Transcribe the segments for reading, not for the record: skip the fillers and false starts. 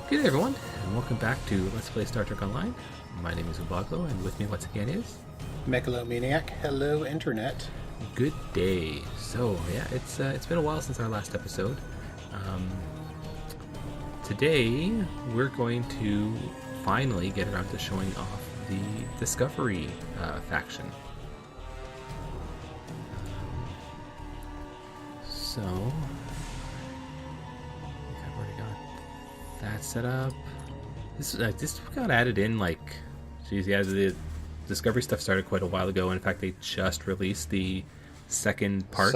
Good day, everyone, and welcome back to Let's Play Star Trek Online. My name is Ubaglo, and with me once again is... Megalomaniac. Hello, Internet. Good day. So, yeah, it's been a while since our last episode. Today, we're going to finally get around to showing off the Discovery faction. So... I've already got that set up. This got added in geez, yeah, the Discovery stuff started quite a while ago. In fact, they just released the second part.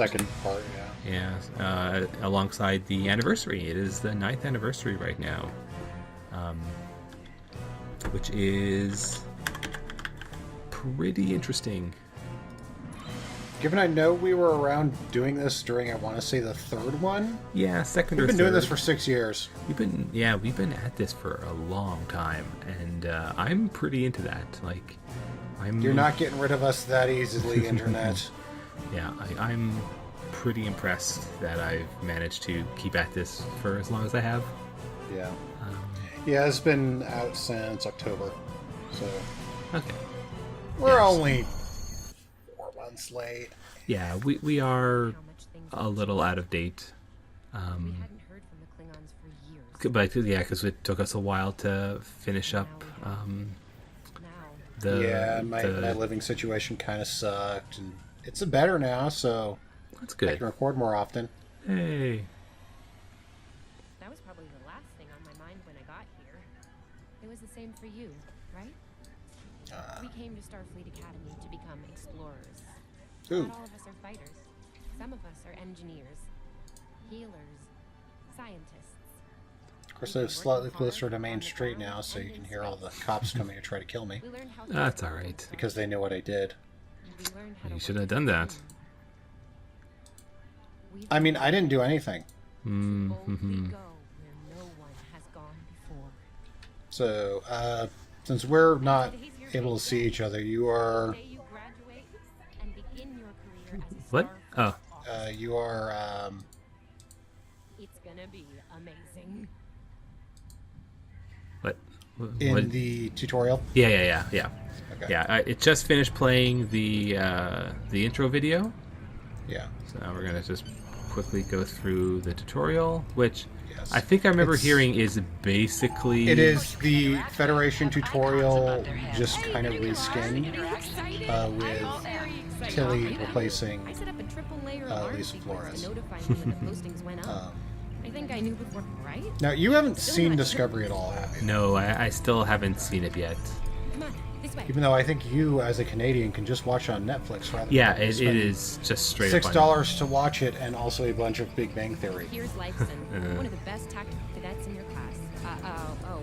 Yeah. Yeah, alongside the anniversary. It is the 9th anniversary right now, which is pretty interesting. Given I know we were around doing this during, I want to say, the third one. Yeah, second or We've third. been doing this for 6 years. We've been at this for a long time, and I'm pretty into that. You're not getting rid of us that easily, Internet. Yeah, I'm pretty impressed that I've managed to keep at this for as long as I have. Yeah. Yeah, it's been out since October, so Okay. we're only 4 months late. Yeah, we are a little out of date. We hadn't heard from the Klingons for years. But yeah, because it took us a while to finish up Yeah, my living situation kind of sucked, and it's better now, so That's I good. can record more often. Hey. That was probably the last thing on my mind when I got here. It was the same for you, right? We came to Starfleet Academy to become explorers. Ooh. Not all of us are fighters. Some of us are engineers, healers, scientists. Of course, I'm slightly closer to Main Street now, so you can hear all the cops coming to try to kill me, We learned how to That's all right. because they know what I did. we learned how to You work shouldn't have done that. We've I mean, I didn't do anything. Mm-hmm. boldly go where no one has gone before. So, since we're not able to see each other, you are, The day you graduate and begin your career as a What? Starfleet Oh, you are, It's gonna be amazing. what? in What? the tutorial. Yeah. Okay. Yeah, it just finished playing the intro video, Yeah. so now we're gonna just quickly go through the tutorial, which Yes. I think I remember It's- hearing is basically... It is the Federation tutorial, just kind of reskinned, with Tilly replacing. I set up a triple layer of alarm Lisa sequence Flores. to notify me when the postings went up. I think I knew before, right? Now, you haven't seen Discovery at all, have you? No, I still haven't seen it yet. Come on, this way. Even though I think you, as a Canadian, can just watch it on Netflix rather Yeah, than it spend is just straight up on- $6 to watch it, and also a bunch of Big Bang Theory. Here's Lyson, one of the best tactical cadets in your class.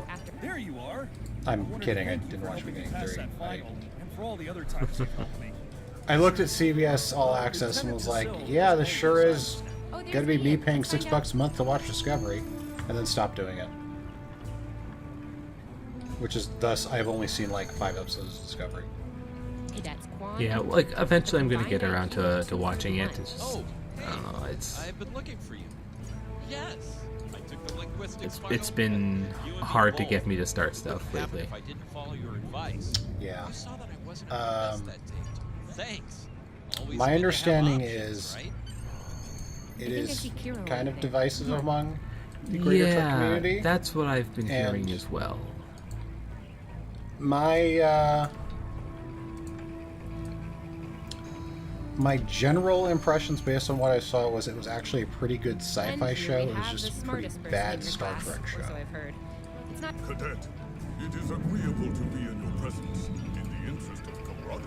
After There you are. I'm kidding, I didn't watch Big Bang Pass Theory. that final, and for all the other times you've helped me. I looked at CBS All Access and was like, yeah, this sure is gonna be me paying $6 a month to watch Discovery, and then stopped doing it. Which is thus I've only seen like 5 episodes of Discovery. Cadets Quan. Yeah, eventually I'm gonna get around to watching it. It's just, I don't know, I've been looking for you. Yes, I took the linguistics. it's final been test. You and hard to Nicole get me to start would stuff have happened lately. If I didn't follow your advice. Yeah. You saw that I wasn't at my best that day. Thanks. Always My good to have understanding options, is right? it think I is see Kira kind over of there. divisive among the greater Trek community. That's what I've been hearing And- as well. My general impressions based on what I saw was it was actually a pretty good sci-fi And show. we It was have just the a pretty smartest person bad in your Star class, Trek or show. So I've heard. It's not. Cadet, it is agreeable to be in your presence in the interest of camaraderie.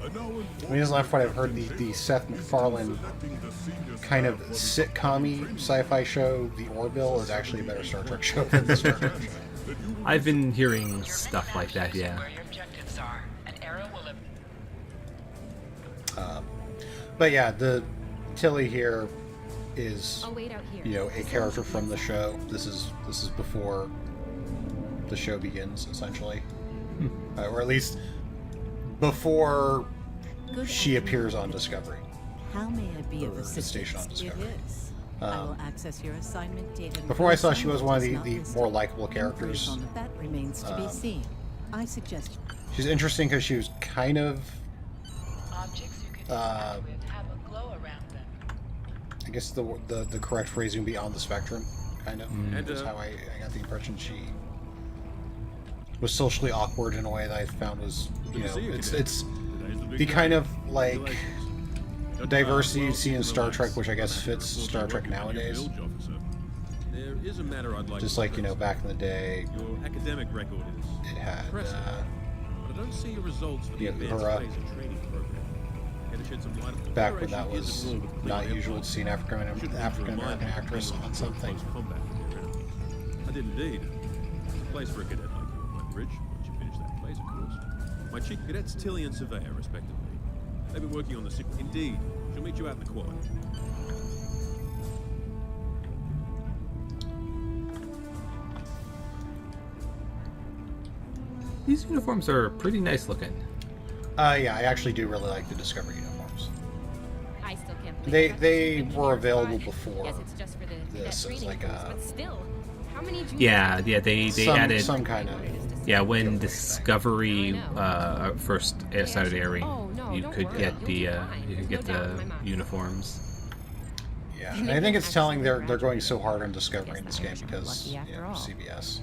And now I mean, isn't that what I've heard? The Seth MacFarlane selecting the senior kind of sitcom-y sci-fi show, The Orville, is actually a better Star Trek show than the Star Trek show. I've been hearing stuff like that, yeah. Where your objectives are. An arrow will But yeah, the Tilly here is, I'll wait out here. you know, a character from the show. This is before the show begins, essentially, or at least before Good she afternoon. appears on Discovery. How may I be of Or the station assistance? on It Discovery. is. I will access your assignment data. Before I saw she was one of Does not the list more it. likable characters. On that remains to be seen. I suggest She's interesting because she was kind of, Objects you can interact with have a glow around them. I guess the correct phrasing would be on the spectrum, kind of. Is how I got the impression she was socially awkward in a way that I found was, you know, it's the kind of like diversity you see in Star Trek, which I guess fits Star Trek nowadays. There is a matter I'd like Just to like, you know, address. back in the day, Your academic record is it had impressive, but I don't see your results for the yeah, advanced her, laser training program. Care to shed some light on the back when Federation that was isn't willing to complete not their usual plan. to see an African American actress on something. Close combat with their enemy. I did indeed. There's a place for a cadet like you on Wentbridge, once you finish that phase, of course. My chief cadets, Tilly and Surveyor, respectively. They've been working on the secret. Indeed. She'll meet you out in the quad. These uniforms are pretty nice looking. Yeah, I actually do really like the Discovery uniforms. I still can't believe They that's were the available quad. before Yes, it's just for the cadet this as training like course, a but still, how many junior Yeah, they added some kind of yeah when Discovery first started airing, Oh, no, you don't could worry. get You'll the do fine. you could There's get no doubt in the my mind. uniforms. yeah. They And I make think an it's telling excellent they're going so graduate. hard on Discovery Guess in this that game makes you because lucky after all. CBS.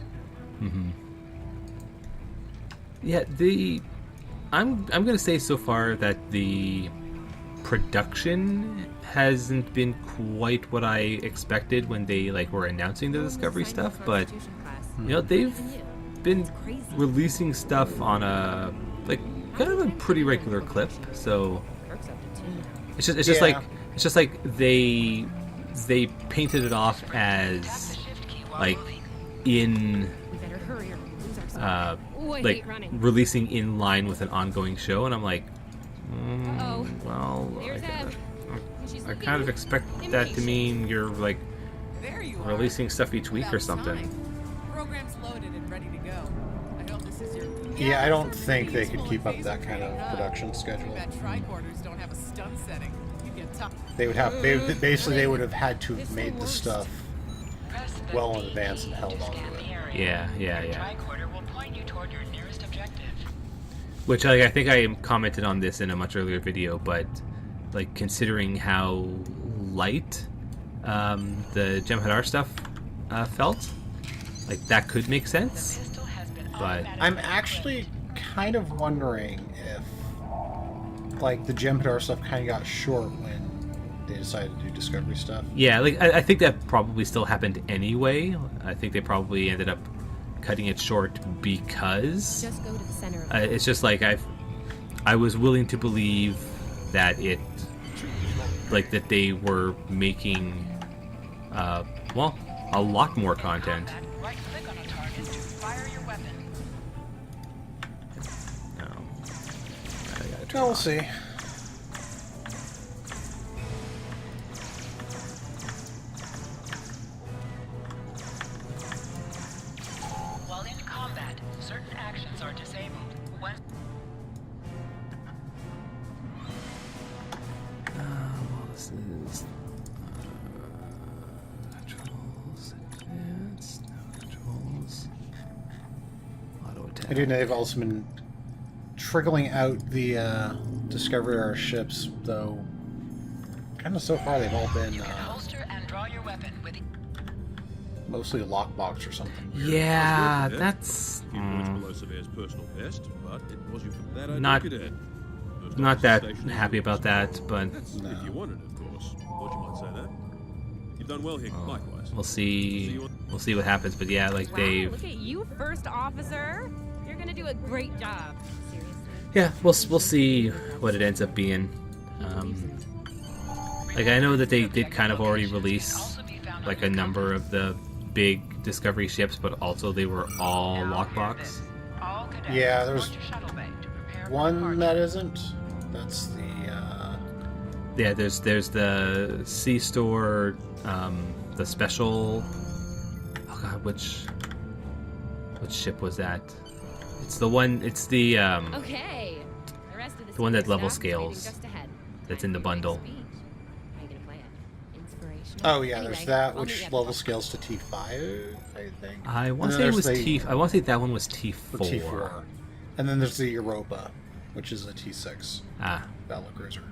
Yeah, I'm gonna say so far that the production hasn't been quite what I expected when they were announcing the Discovery stuff, but you know they've been releasing stuff on a kind of a pretty regular clip. So it's just Yeah. it's just like they painted it off as in We better hurry or we'll lose ourselves. I hate running. releasing in line with an ongoing show, and I'm like, Uh-oh. well, There's Ev. She's I looking kind of expect that to impatient. mean you're There you are. releasing stuff each week or About something. time. Program's loaded and ready to go. I hope this is your. Yeah, I don't think they could keep up that kind of production schedule. That tricorders don't have a stun setting. You get tough. They would have they would have had to have It's the made the worst. stuff Press the well in B advance key and held to on scan to the it. area. Yeah. Your tricorder will point you toward your nearest objective. Which I think I commented on this in a much earlier video, but considering how light the Jem'Hadar stuff felt, that could make The sense. pistol has been But- automatically I'm loaded. actually kind of wondering if the Jem'Hadar stuff kind of got short when they decided to do Discovery stuff. Yeah, I think that probably still happened anyway. I think they probably ended up cutting it short because Just go to the center of it's just I was willing to believe that it that they were making a lot more content. Combat, right click on a target to fire your weapon. No. I gotta turn Well, we'll off. see. While in combat, certain actions are disabled. When This is controls, advanced, no controls, auto attack. I do know they've also been trickling out the Discovery Era ships, though. Kind of so far they've all been you can holster and draw your weapon with mostly lockbox or something. Yeah, Cadet. that's Few points below Surveyor's personal best, but it was you for that idea, Not- Cadet. First not officer that station is happy yours. about that, but That's if you wanted, of course. Thought you might say that. You've done well here, likewise. we'll see what happens. But yeah, Wow, they've look at you, first officer. You're gonna do a great job. Seriously. yeah, we'll see what it ends up being. I know that they did kind of already release a number of the big Discovery ships, but also they were all lockbox. all cadets. Yeah, there's report to shuttle bay to prepare for one departure. that isn't. That's the Yeah, there's the C store, the special. Oh god, which ship was that? It's the one. It's the Okay. The rest of the one that senior level staff is waiting scales. just ahead. That's Time in the for your bundle. speech. How you gonna play it? Inspirational? Oh yeah, there's Anyway, that, I'll meet which you at the level hospital. scales to T5, I think. I want to And then say it was there's the- T. I want to say that one was T4. T4. And then there's the Europa, which is a T6 Ah, battle cruiser.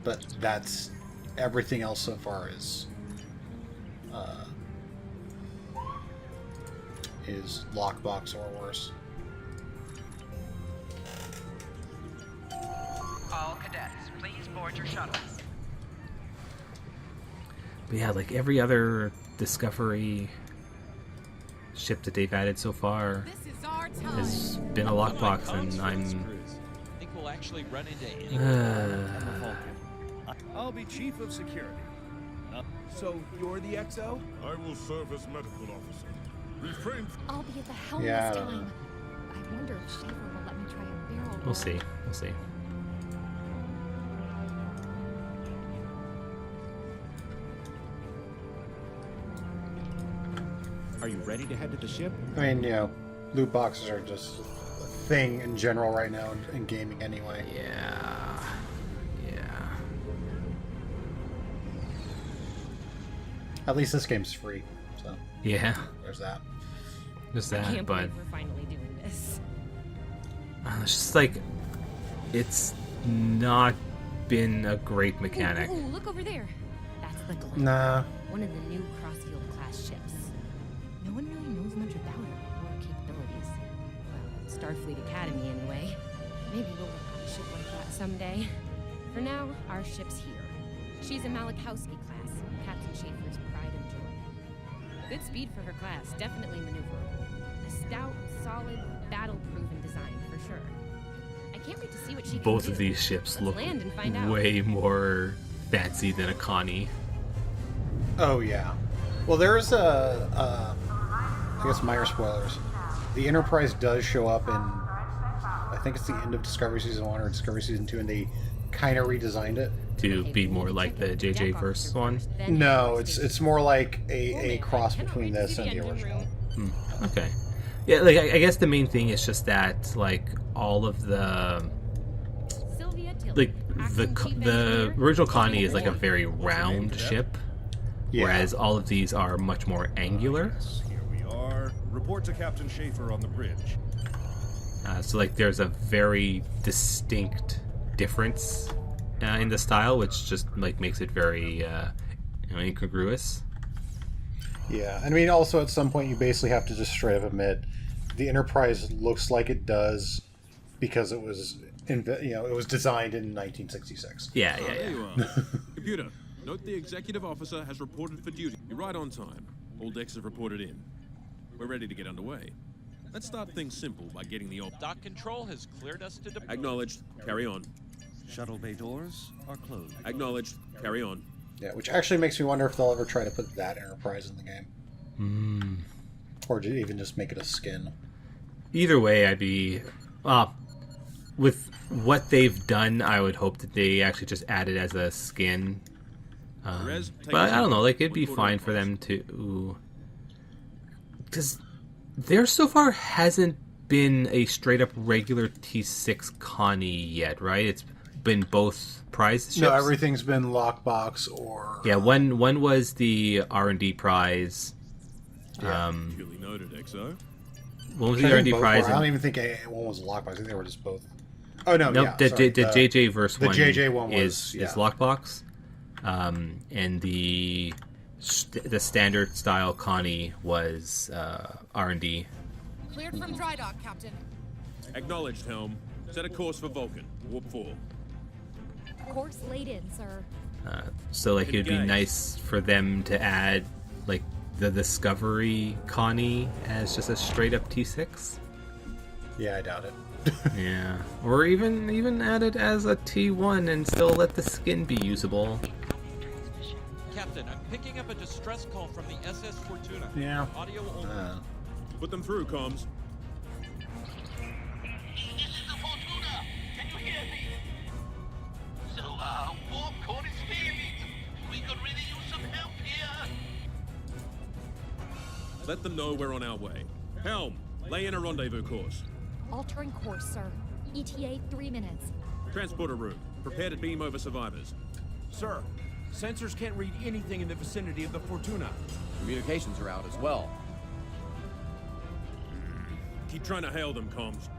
But that's everything else so far is lockbox or worse. All cadets, please board your shuttles. but yeah, like every other Discovery ship that they've added so far This is our time. has been a lockbox, and I'm. Think we'll actually run into any. I'll be chief of security. So you're the XO? I will serve as medical officer. Refrain from... I'll be at the helm Yeah, I this don't time. know. I wonder if Schaefer will let me try a barrel. We'll see. We'll see. Are you ready to head to the ship? I mean, you know, loot boxes are just a thing in general right now in gaming anyway. Yeah. Yeah. At least this game's free, so Yeah. there's that. Just I that, can't but believe we're finally doing this. it's just like it's not been a great mechanic. Ooh, look over there. That's the Glen. Nah. One of the new Crossfield class ships. No one really knows much about her or her capabilities. Well, Starfleet Academy anyway. Maybe we'll look on a ship like that someday. For now, our ship's here. She's a Malachowski class, Captain Schaefer's pride and joy. Good speed for her class, definitely maneuverable. A stout, solid, battle-proven design for sure. I can't wait to see what she can Both do. of these ships Let's look land and find out. way more fancy than a Connie. Oh yeah. Well, there's I guess minor spoilers. The Enterprise does show up in, I think it's the end of Discovery Season 1 or Discovery Season 2, and they kind of redesigned it. To be more like the JJ verse one? No, it's more like a cross between this and the original. Okay. Yeah, like I guess the main thing is just that like all of the like the original Connie is like a very round ship, Yeah. whereas all of these are much more angular. Here we are. Report to Captain Schaefer on the bridge. So like there's a very distinct difference in the style, which just like makes it very incongruous. Yeah, I mean, also at some point you basically have to just straight up admit the Enterprise looks like it does because it was, it was designed in 1966. Yeah, yeah, There yeah. you are. Computer, note the executive officer has reported for duty. You're right on time. All decks have reported in. We're ready to get underway. Let's start things simple by getting the Dock control has cleared us to deploy. Acknowledged. Carry on. Shuttle bay doors are closed. Acknowledged. Carry on. Yeah, which actually makes me wonder if they'll ever try to put that Enterprise in the game. Or even just make it a skin. Either way, I'd be with what they've done. I would hope that they actually just add it as a skin. Perez, take But us I don't out. know. Like it'd be 1/4 fine for hours. them to, because there so far hasn't been a straight up regular T6 Connie yet, right? It's been both prize ships. No, everything's been lockbox or... Yeah, one was the R&D prize. Duly noted, XO. One was I the R&D think both prize. were. I don't even think one was a lockbox. I think they were just both. Oh, no, Nope, yeah. the sorry, JJ verse the one, JJ one is was, yeah. lockbox, and the standard style Connie was R&D. Cleared from dry dock, Captain. Acknowledged, Helm. Set a course for Vulcan. Warp 4. Course laid in, sir. So like it'd be Engage. nice for them to add like the Discovery Connie as just a straight up T6. Yeah, I doubt it. Yeah, or even add it as a T1 and still let the skin be usable. Captain, I'm picking up a distress call from the SS Fortuna. Yeah. Audio only. Put them through, comms. This is the Fortuna. Can you hear me? So, warp core is failing. We could really use some help here. Let them know we're on our way. Helm, lay in a rendezvous course. Altering course, sir. ETA 3 minutes. Transporter room. Prepare to beam over survivors. Sir, Sensors can't read anything in the vicinity of the Fortuna. Communications are out as well. Keep trying to hail them, comms.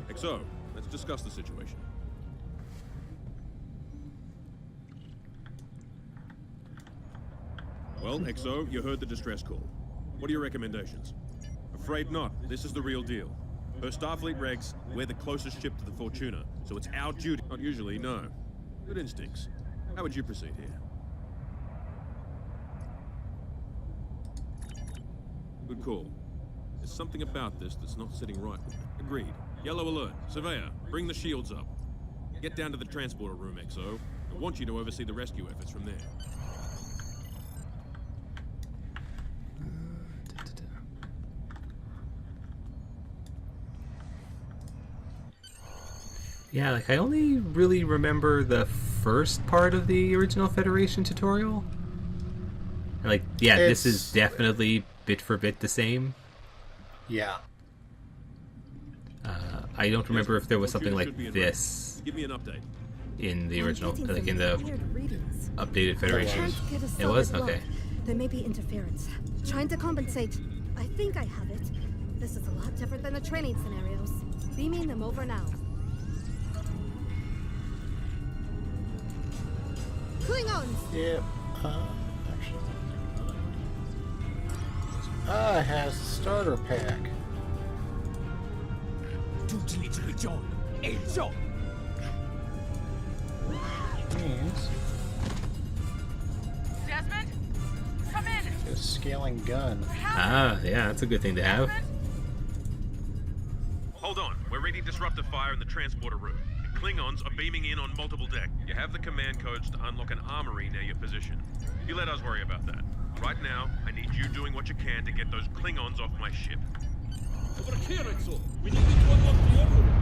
XO, let's discuss the situation. Well, XO, you heard the distress call. What are your recommendations? Afraid not. This is the real deal. Per Starfleet regs, we're the closest ship to the Fortuna, so it's our duty. Not usually, no. Good instincts. How would you proceed here? Good call. There's something about this that's not sitting right. Agreed. Yellow alert. Surveyor, bring the shields up. Get down to the transporter room, XO. I want you to oversee the rescue efforts from there. Yeah, like I only really remember the first part of the original Federation tutorial. And like, yeah, this is definitely bit for bit the same. Yeah. I don't remember if there was something like this. Give me an update. In the original, like in the updated Federation. It was? Okay. There may be interference. Trying to compensate. I think I have it. This is a lot different than the training scenarios. Beaming them over now. Klingons! Yep. Actually. It has the starter pack. Means Desmond, come in. a scaling gun. Ah, yeah, that's a good thing to have. Hold on. We're reading disruptive fire in the transporter room. Klingons are beaming in on multiple decks. You have the command codes to unlock an armory near your position. You let us worry about that. Right now, I need you doing what you can to get those Klingons off my ship. Over here, XO. We need to unlock the armory.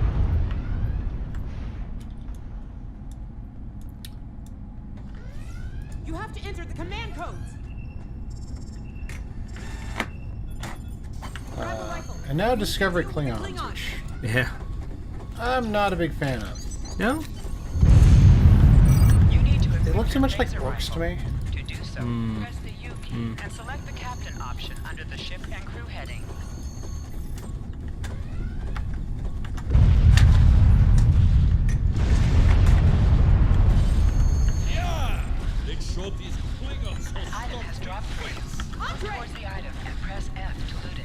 You have to enter the command codes. And now Discovery Klingons, which yeah, I'm not a big fan of. No? They look too much like orcs to me. To do so, press the U key and select the captain option under the ship and crew heading. Yeah! Make sure these Klingons An item has dropped for you. Look towards the item and press F to loot it.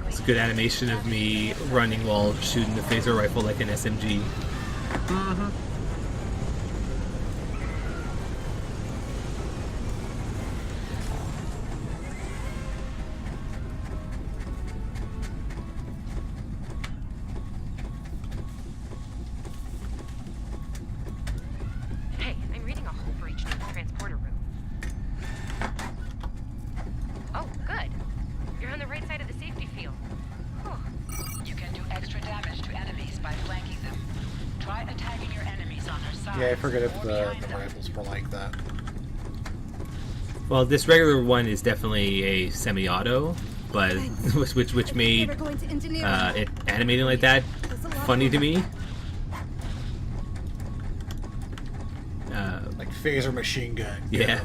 It's a good animation of me running while shooting the phaser rifle like an SMG. Hey, I'm reading a whole breach in the transporter room. Oh, good. You're on the right side of the safety field. You can do extra damage to enemies by flanking them. Try attacking your enemies on their side. Yeah, I forget if the rifles were like that. Well, this regular one is definitely a semi-auto, but which made it animating like that funny to me. Like phaser machine gun. Yeah.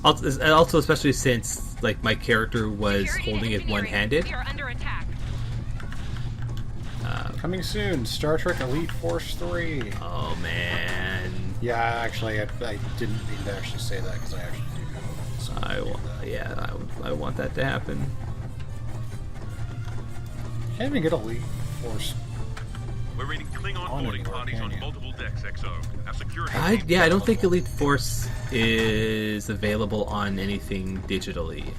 Also, especially since like my character was holding it one-handed. We are under attack. Coming soon, Star Trek Elite Force 3. Oh man. Yeah, actually, I didn't mean to actually say that because I actually do know. I want that to happen. Can't even get Elite Force. We're reading Klingon boarding parties on multiple decks, XO. Our security. I don't think Elite Force is available on anything digitally.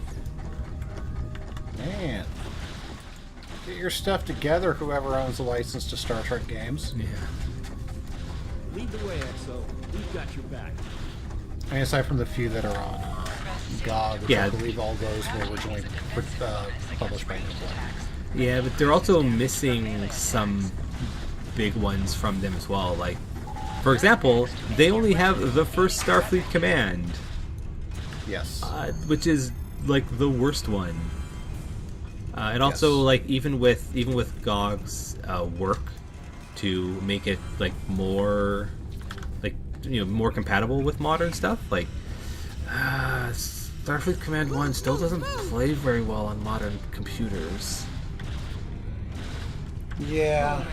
Man. Get your stuff together, whoever owns the license to Star Trek games. Yeah. Lead the way, XO. We've got your back. I mean, aside from the few that are on GOG, which Yeah. I believe all those were originally published by Newblade. Yeah, but they're also missing some big ones from them as well. Like, for example, they only have the first Starfleet Command. Yes. Which is, like, the worst one. And also, like, even with GOG's work to make it like more, like, more compatible with modern stuff, like Starfleet Command 1 still doesn't play very well on modern computers. Yeah.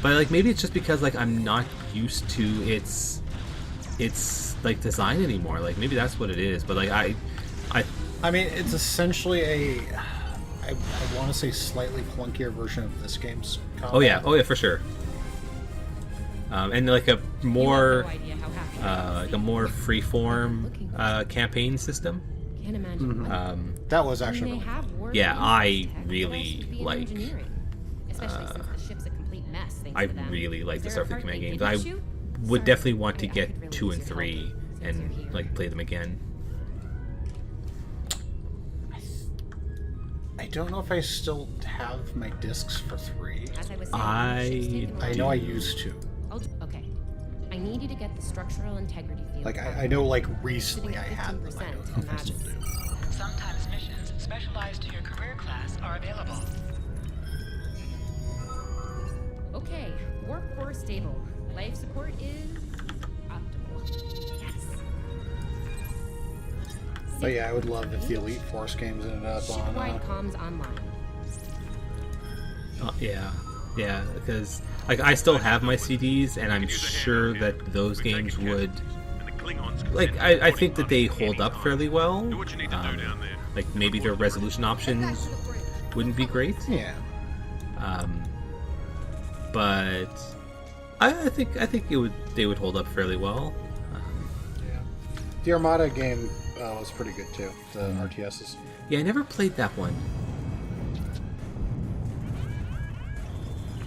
But like maybe it's just because like I'm not used to its like design anymore. Like maybe that's what it is. But like I mean, it's essentially I want to say slightly clunkier version of this game's combat. Oh yeah, for sure. And like a more freeform campaign system. Can't imagine. That was actually yeah, I really like. Especially since the ship's a complete mess. I really like the Starfleet Command games. I would definitely want to get 2 and 3 and like play them again. I don't know if I still have my discs for 3. I know I used to. Okay. I need you to get the structural integrity field. Like I know, like recently I had them. I don't know if I still do. Sometimes missions specialized to your career class are available. Okay, warp core stable. Life support is optimal. Yes. But yeah, I would love if the Elite Force games ended up on. Shipwide comms online. Yeah, because like I still have my CDs, and I'm sure that those games would. Like I think that they hold up fairly well. Like maybe their resolution options wouldn't be great. Yeah. But I think they would hold up fairly well. Yeah. The Armada game was pretty good too. The RTSs. Yeah, I never played that one.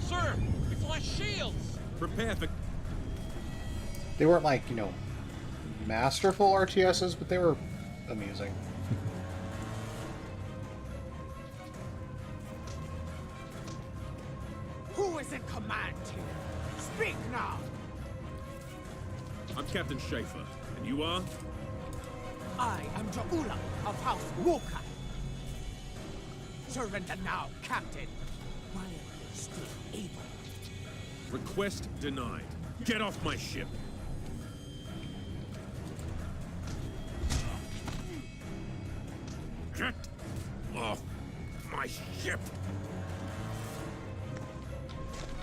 Sir, we flash shields. Prepare for. They weren't like masterful RTSs, but they were amusing. Who is in command here? Speak now! I'm Captain Schaefer, and you are? I am Ja'ula of House Woka. Surrender now, Captain, while you're still able. Request denied. Get off my ship. Get off my ship.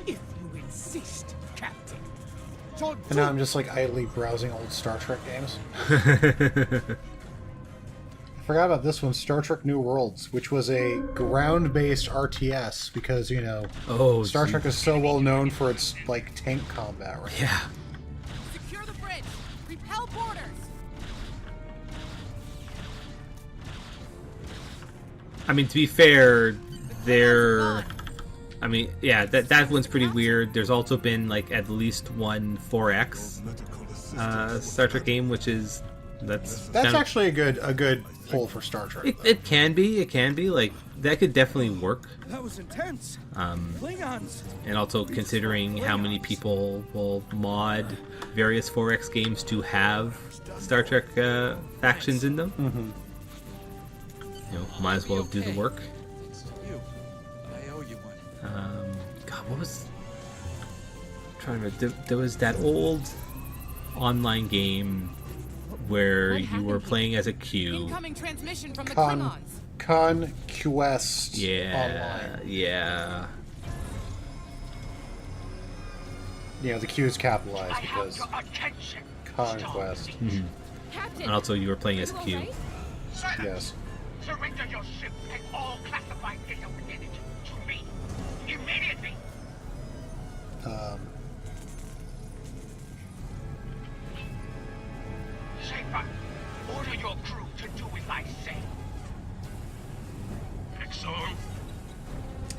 If you insist, Captain. And now I'm just like idly browsing old Star Trek games. I forgot about this one, Star Trek New Worlds, which was a ground-based RTS because, Star Trek is so well known for its like tank combat, right? Yeah. Secure the bridge. Repel boarders. I mean, to be fair, I mean, yeah, that one's pretty weird. There's also been like at least one 4X Star Trek game, which is that's actually a good pull for Star Trek. It can be like that could definitely work. That was intense. Klingons. And also considering how many people will mod various 4X games to have Star Trek factions in them. Mm-hmm. Might as well do the work. God, what was? I'm trying to remember. There was that old online game where you were playing as a Q. Incoming transmission from the Klingons. Conquest. Yeah, online. Yeah. The Q is capitalized because Conquest. Mm-hmm. And also, you were playing as a Q. Right? Yes. Surrender your ship and all classified data within it to me immediately. Schaefer, order your crew to do as I say.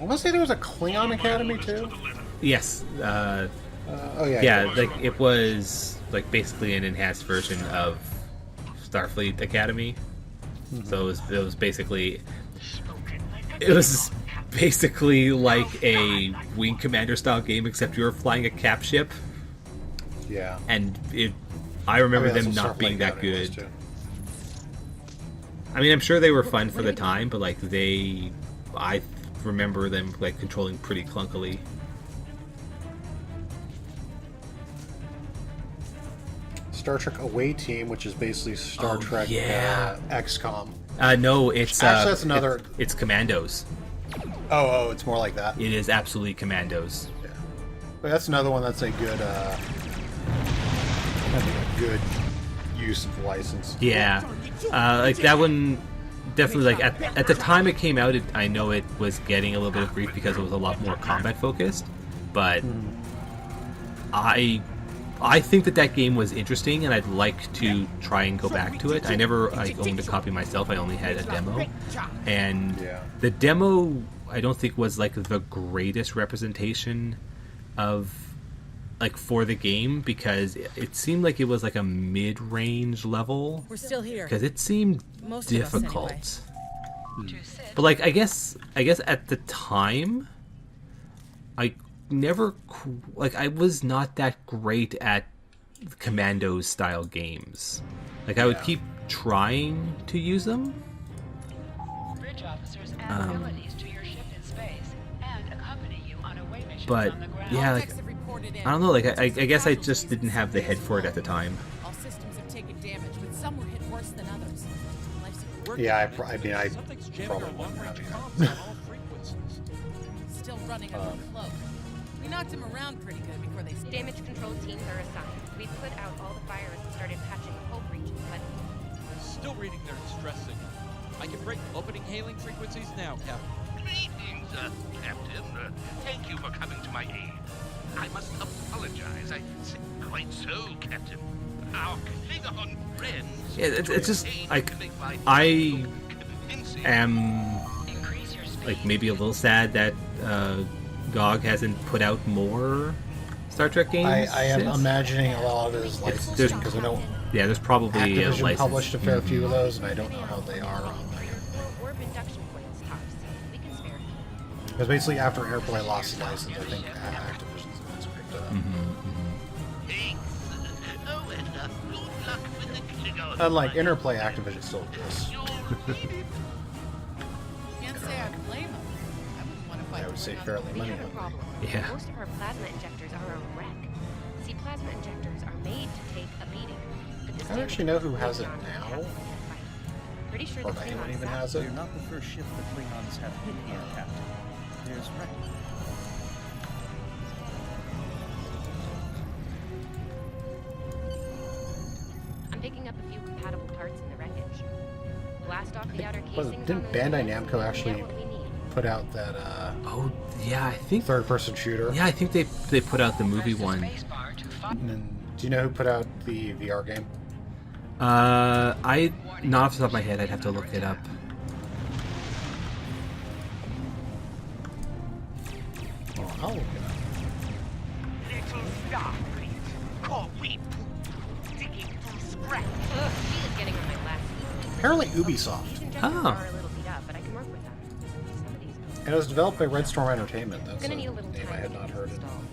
I want to say there was a Klingon Academy too. Yes. Yeah. Like it was like basically an enhanced version of Starfleet Academy. Mm-hmm. So it was basically like a Wing Commander style game, except you were flying a cap ship. Yeah. And I remember them not being that good. I mean, I'm sure they were fun for the time, but like I remember them like controlling pretty clunkily. Star Trek Away Team, which is basically Star Trek XCOM. No, it's actually that's another. It's Commandos. Oh, it's more like that. It is absolutely Commandos. Yeah, but that's another one that's a good, use of license. Yeah, like that one. Definitely, like at the time it came out, I know it was getting a little bit of grief because it was a lot more combat focused. But I think that game was interesting, and I'd like to try and go back to it. I owned a copy myself. I only had a demo, and the demo I don't think was like the greatest representation of like for the game, because it seemed like it was like a mid-range level. We're still here because it seemed Most difficult. But like I guess at the time, I was not that great at Commandos style games. Like I would keep trying to use them. Bridge officers add abilities to your ship in space and accompany you on away missions But on the ground. yeah, like I don't know. Like I guess I just didn't have the head for it at the time. All systems have taken damage, but some were hit worse than others. Yeah, I probably won't have Still running under the cloak. We knocked him around pretty good before they Damage control teams are assigned. We've put out all the fires and started patching the hull breaches, but Still reading their distress signal. I can break opening hailing frequencies now, Captain. Greetings, Captain. Thank you for coming to my aid. I must apologize. I said quite so, Captain. Our Klingon friends. Yeah, it's just like I am like maybe a little sad that GOG hasn't put out more Star Trek games. I am imagining a lot of it is licensing because I know. Yeah, there's probably a Activision license. published a fair few of those, and I don't know how they are on orb induction points tops. We can spare it. because basically after Airplay lost the license, I think Activision's the ones who picked it up. Oh, and good luck with the Klingon. Unlike Interplay, Activision still exists. Can't say I blame him. I wouldn't want to fight. I would say fairly We money. have a problem. Yeah. Most of our plasma injectors are a wreck. See, plasma injectors are made to take a beating. But this I don't actually know who has it now. Pretty sure Or the if anyone Klingons even have has it. You're not the first ship the Klingons have hit here, Captain. There's Rex. I'm picking up a few compatible parts in the wreckage. Blast off the outer Well, casings. didn't Bandai Namco actually put out that Oh yeah, I think third-person shooter? Yeah, I think they put out the movie one. And then, do you know who put out the VR game? I not off the top of my head. I'd have to look it up. Oh, I'll look it up. Little Starfleet, caught we poop, digging through scrap. She is getting on my last. Apparently Ubisoft. These injectors Oh. are a little beat up, but I can work with them. Somebody's And it was developed by Red Storm Entertainment. That's gonna a need a little name time I had to not get heard this of. installed.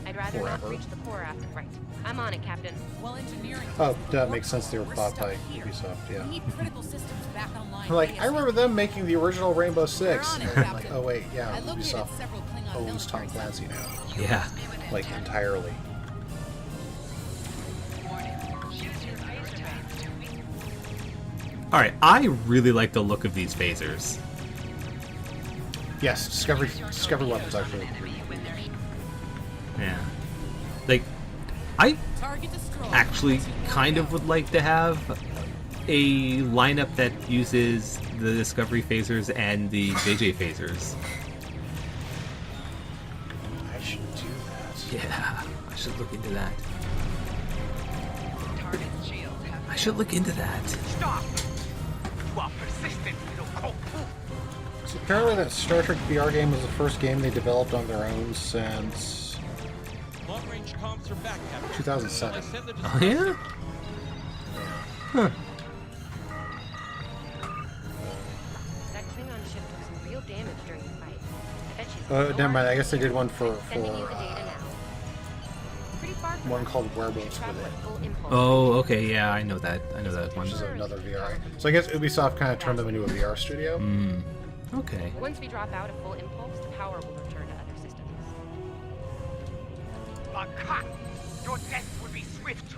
I'd rather Forever. not reach the core after. Right. I'm on it, Captain. Well, engineering. Oh, that makes sense. They were We're bought stuck by here. Ubisoft, yeah. We need critical systems back online. I'm like, I ASAP. remember them making the original Rainbow Six. We're on it, And I'm like, Captain. oh wait, yeah, I located Ubisoft several Klingon owns Tom military Clancy now. Yeah. Like, entirely. All right. I really like the look of these phasers. Yes, Discovery Weapons actually. Yeah. Like, I Target destroyed. actually kind of would like to have a lineup that uses the Discovery phasers and the JJ phasers. I should do that. Yeah, I should look into that. I should look into that. Stop! You are persistent, little cold poop. So apparently that Star Trek VR game was the first game they developed on their own since Long-range comms are back, Captain. 2007. Send the Oh yeah? Huh. That Klingon ship took some real damage during the fight. I bet she's. Never mind. I guess they did one for Sending you the data now. Pretty far one called Werewolves Within. Oh, okay, yeah, I know that. I know that one. Which is another VR. So I guess Ubisoft kind of turned them into a VR studio. Okay. Once we drop out of full impulse, the power will return to other systems. Aha! Your death will be swift.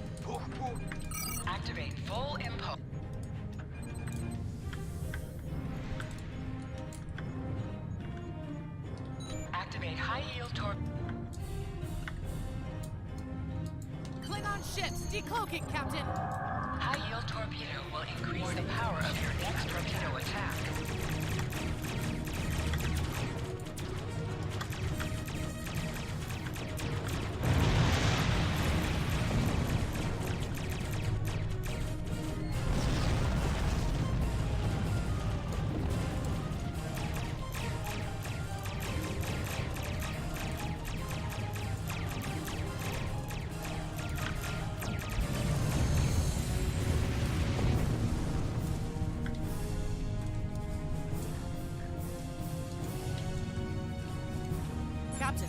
Activate full impulse. Activate high yield torp. Klingon ships decloaking, Captain. High yield torpedo will increase the power of your next torpedo attack. Captain,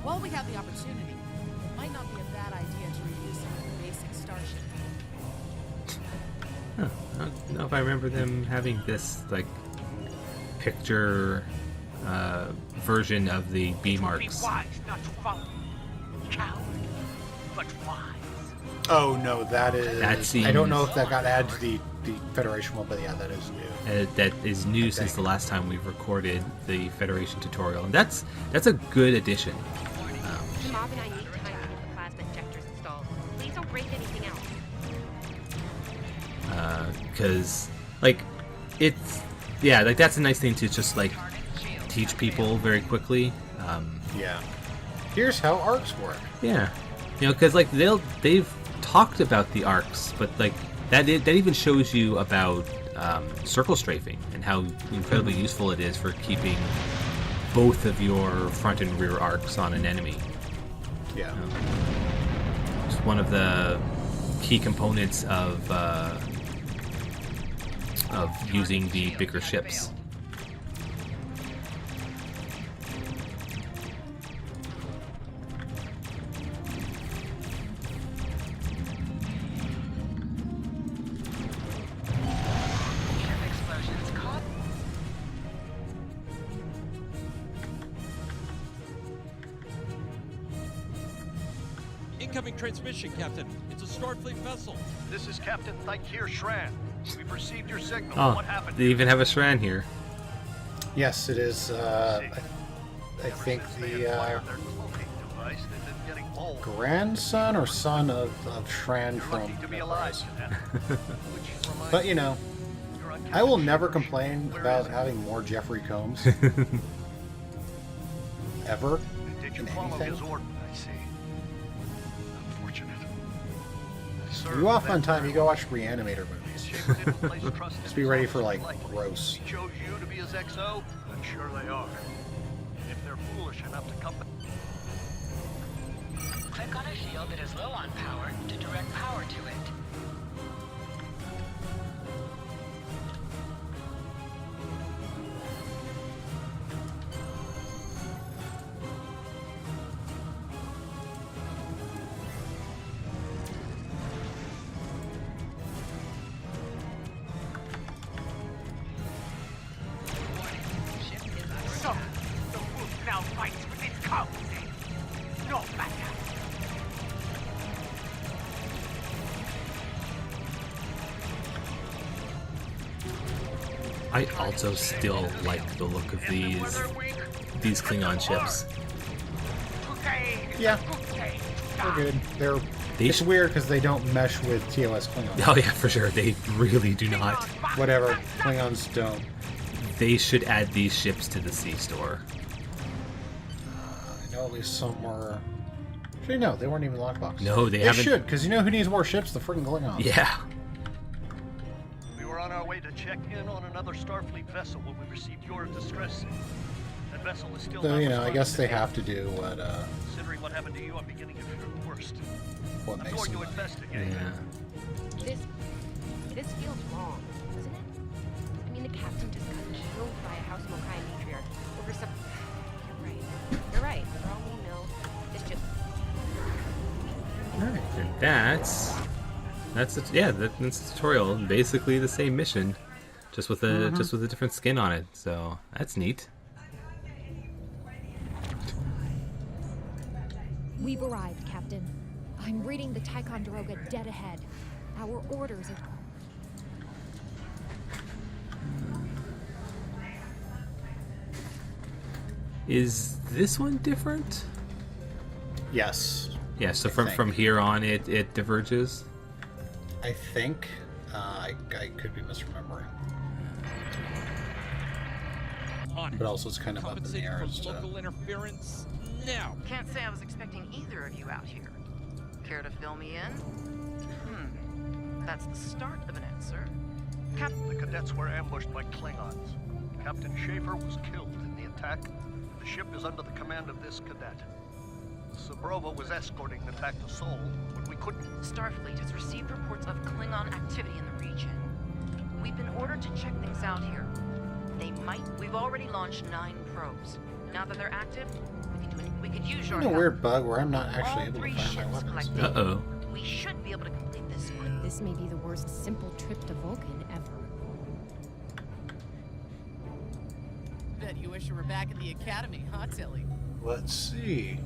while we have the opportunity, it might not be a bad idea to review some of the basic starship. I don't know if I remember them having this like picture version of the B marks. Wise not to follow. Coward, but wise. Oh no, that is. That seems, I don't know if that got added to the Federation one, but yeah, that is new. That is new since the last time we've recorded the Federation tutorial, and that's a good addition. The mob and I need time to get the plasma injectors installed. Please don't break anything else. Because like it's like that's a nice thing to just like teach people very quickly. Yeah. Here's how arcs work. Yeah, because like they've talked about the arcs, but like that even shows you about circle strafing and how incredibly useful it is for keeping both of your front and rear arcs on an enemy. Yeah. It's one of the key components of using the bigger ships. Incoming transmission, Captain. It's a Starfleet vessel. This is Captain Thykir Shran. We've received your signal. Oh, What happened? they even have a Shran here. Yes, it is. I think the grandson or son of Shran from Enterprise. But you know, I will never complain about having more Jeffrey Combs. Ever. Did you in follow anything. his order? I see. Unfortunate. You off on time, you go watch Reanimator movies. Just be ready for like gross. He chose you to be his XO? I'm sure they are. If they're foolish enough to come back. Click on a shield that is low on power to direct power to it. So, the wolf now fights with its cubs. No matter. I also still like the look of these Klingon ships. Yeah, they're good. It's weird because they don't mesh with TOS Klingons. Oh yeah, for sure. They really do not. Whatever. Klingons don't. They should add these ships to the C-store. I know at least some were. Actually, no, they weren't even lockbox. No, they haven't. They should, because you know who needs more ships? The freaking Klingons. Yeah. We were on our way to check in on another Starfleet vessel when we received your distress signal. That vessel is still So, not you know, I responding guess to they me. have to do what Considering what happened to you, I'm beginning to fear the worst. what I'm makes going them to money. investigate. Yeah. This feels wrong, doesn't it? I mean, the captain just got killed by a House Mokai matriarch over some. You're right. For all we know, this just. Alright, and that's the tutorial. Basically the same mission, just with a different skin on it. So that's neat. We've arrived, Captain. I'm reading the Ticonderoga dead ahead. Our orders are... Is this one different? Yes. Yeah, so from here on it diverges? I think. I could be misremembering. But also it's kind of up in the air as to... local interference now. Can't say I was expecting either of you out here. Care to fill me in? That's the start of an answer. The cadets were ambushed by Klingons. Captain Schaefer was killed in the attack. The ship is under the command of this cadet. Sabrova was escorting the attack to Sol when we couldn't... Starfleet has received reports of Klingon activity in the region. We've been ordered to check things out here. We've already launched 9 probes. Now that they're active, we could use your a help. weird bug where I'm not actually able to find my weapons. Uh-oh. We should be able to complete this one. This may be the worst simple trip to Vulcan ever. Bet you wish you were back in the academy, huh, Tilly? Let's see.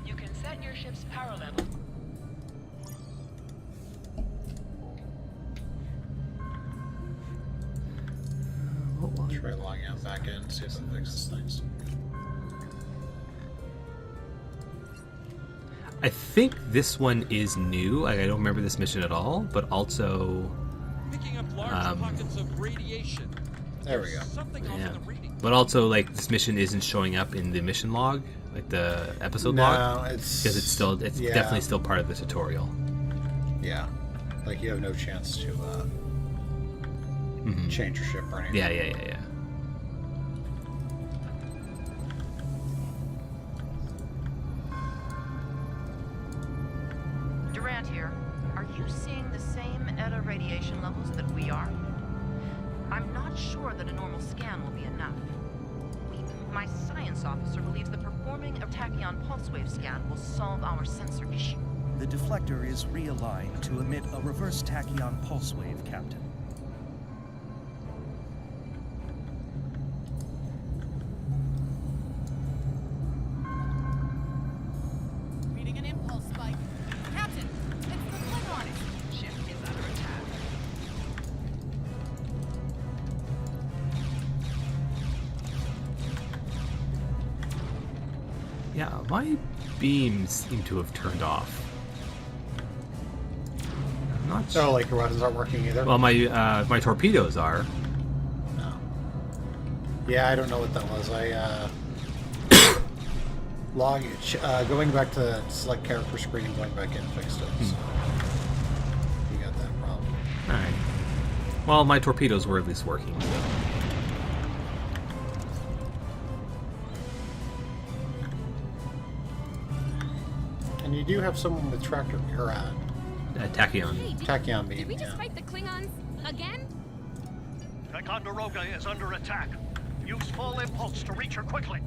You can set your ship's power level. Try logging out back in, see if it fixes things. I think this one is new. Like, I don't remember this mission at all, but also Picking up large pockets of radiation. There we go. Something off in the reading. But also, like, this mission isn't showing up in the mission log, like the episode No, log. it's because it's definitely still part of the tutorial. Yeah, like you have no chance to change your ship or anything. Yeah. Durant here. Are you seeing the same ETA radiation levels that we are? I'm not sure that a normal scan will be enough. My science officer believes that performing a tachyon pulse wave scan will solve our sensor issue. The deflector is realigned to emit a reverse tachyon pulse wave, Captain. Reading an impulse spike. Captain, it's the Klingon. Ship is under attack. Yeah, my beams seem to have turned off. I'm not sure. Oh, like your weapons aren't working either? Well, my torpedoes are. No. Yeah, I don't know what that was. I going back to select character screen and going back in fixed it. So you got that problem. Alright. Well, my torpedoes were at least working. So. And you do have someone with tractor or tachyon. Hey, tachyon beam. Did we just fight the Klingons again? Ticonderoga is under attack. Use full impulse to reach her quickly.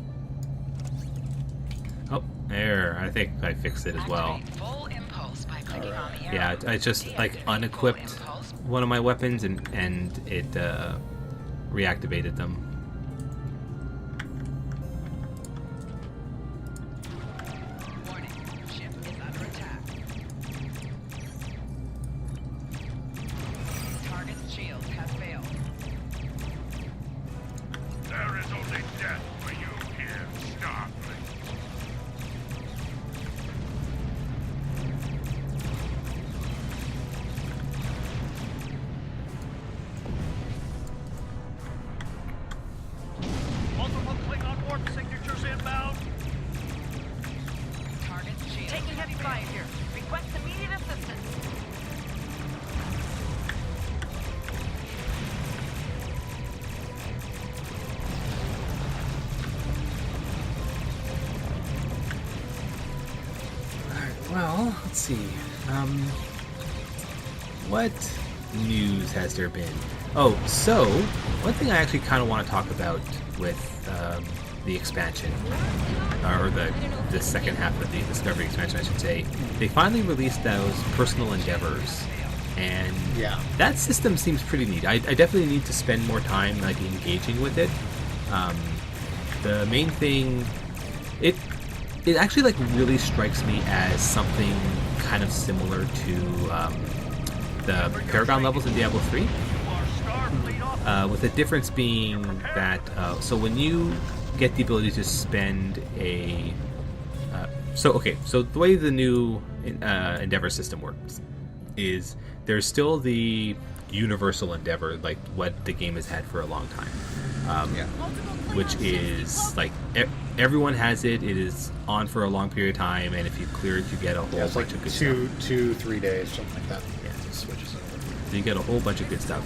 Oh, there. I think I fixed it as well. Full impulse by clicking on the arrow. Yeah, I just like unequipped one of my weapons and it reactivated them. Warning, ship is under attack. Target's shield has failed. There is only death for you here, Starfleet. Multiple Klingon warp signatures inbound. Target's shield. Taking heavy fire here. Request immediate assistance. Well, let's see. What news has there been? Oh, so one thing I actually kind of want to talk about with the expansion. or the second half of the Discovery expansion, I should say, they finally released those personal endeavors, and that system seems pretty neat. I definitely need to spend more time like engaging with it. The main thing, it actually like really strikes me as something kind of similar to the Paragon levels in Diablo 3, with the difference being that so when you get the ability to spend a so the way the new endeavor system works is there's still the universal endeavor, like what the game has had for a long time, which is like everyone has it. It is on for a long period of time, and if you clear it, you get a whole bunch of good stuff. 2-3 days, something like that. Yeah, it switches over. So you get a whole bunch of good stuff.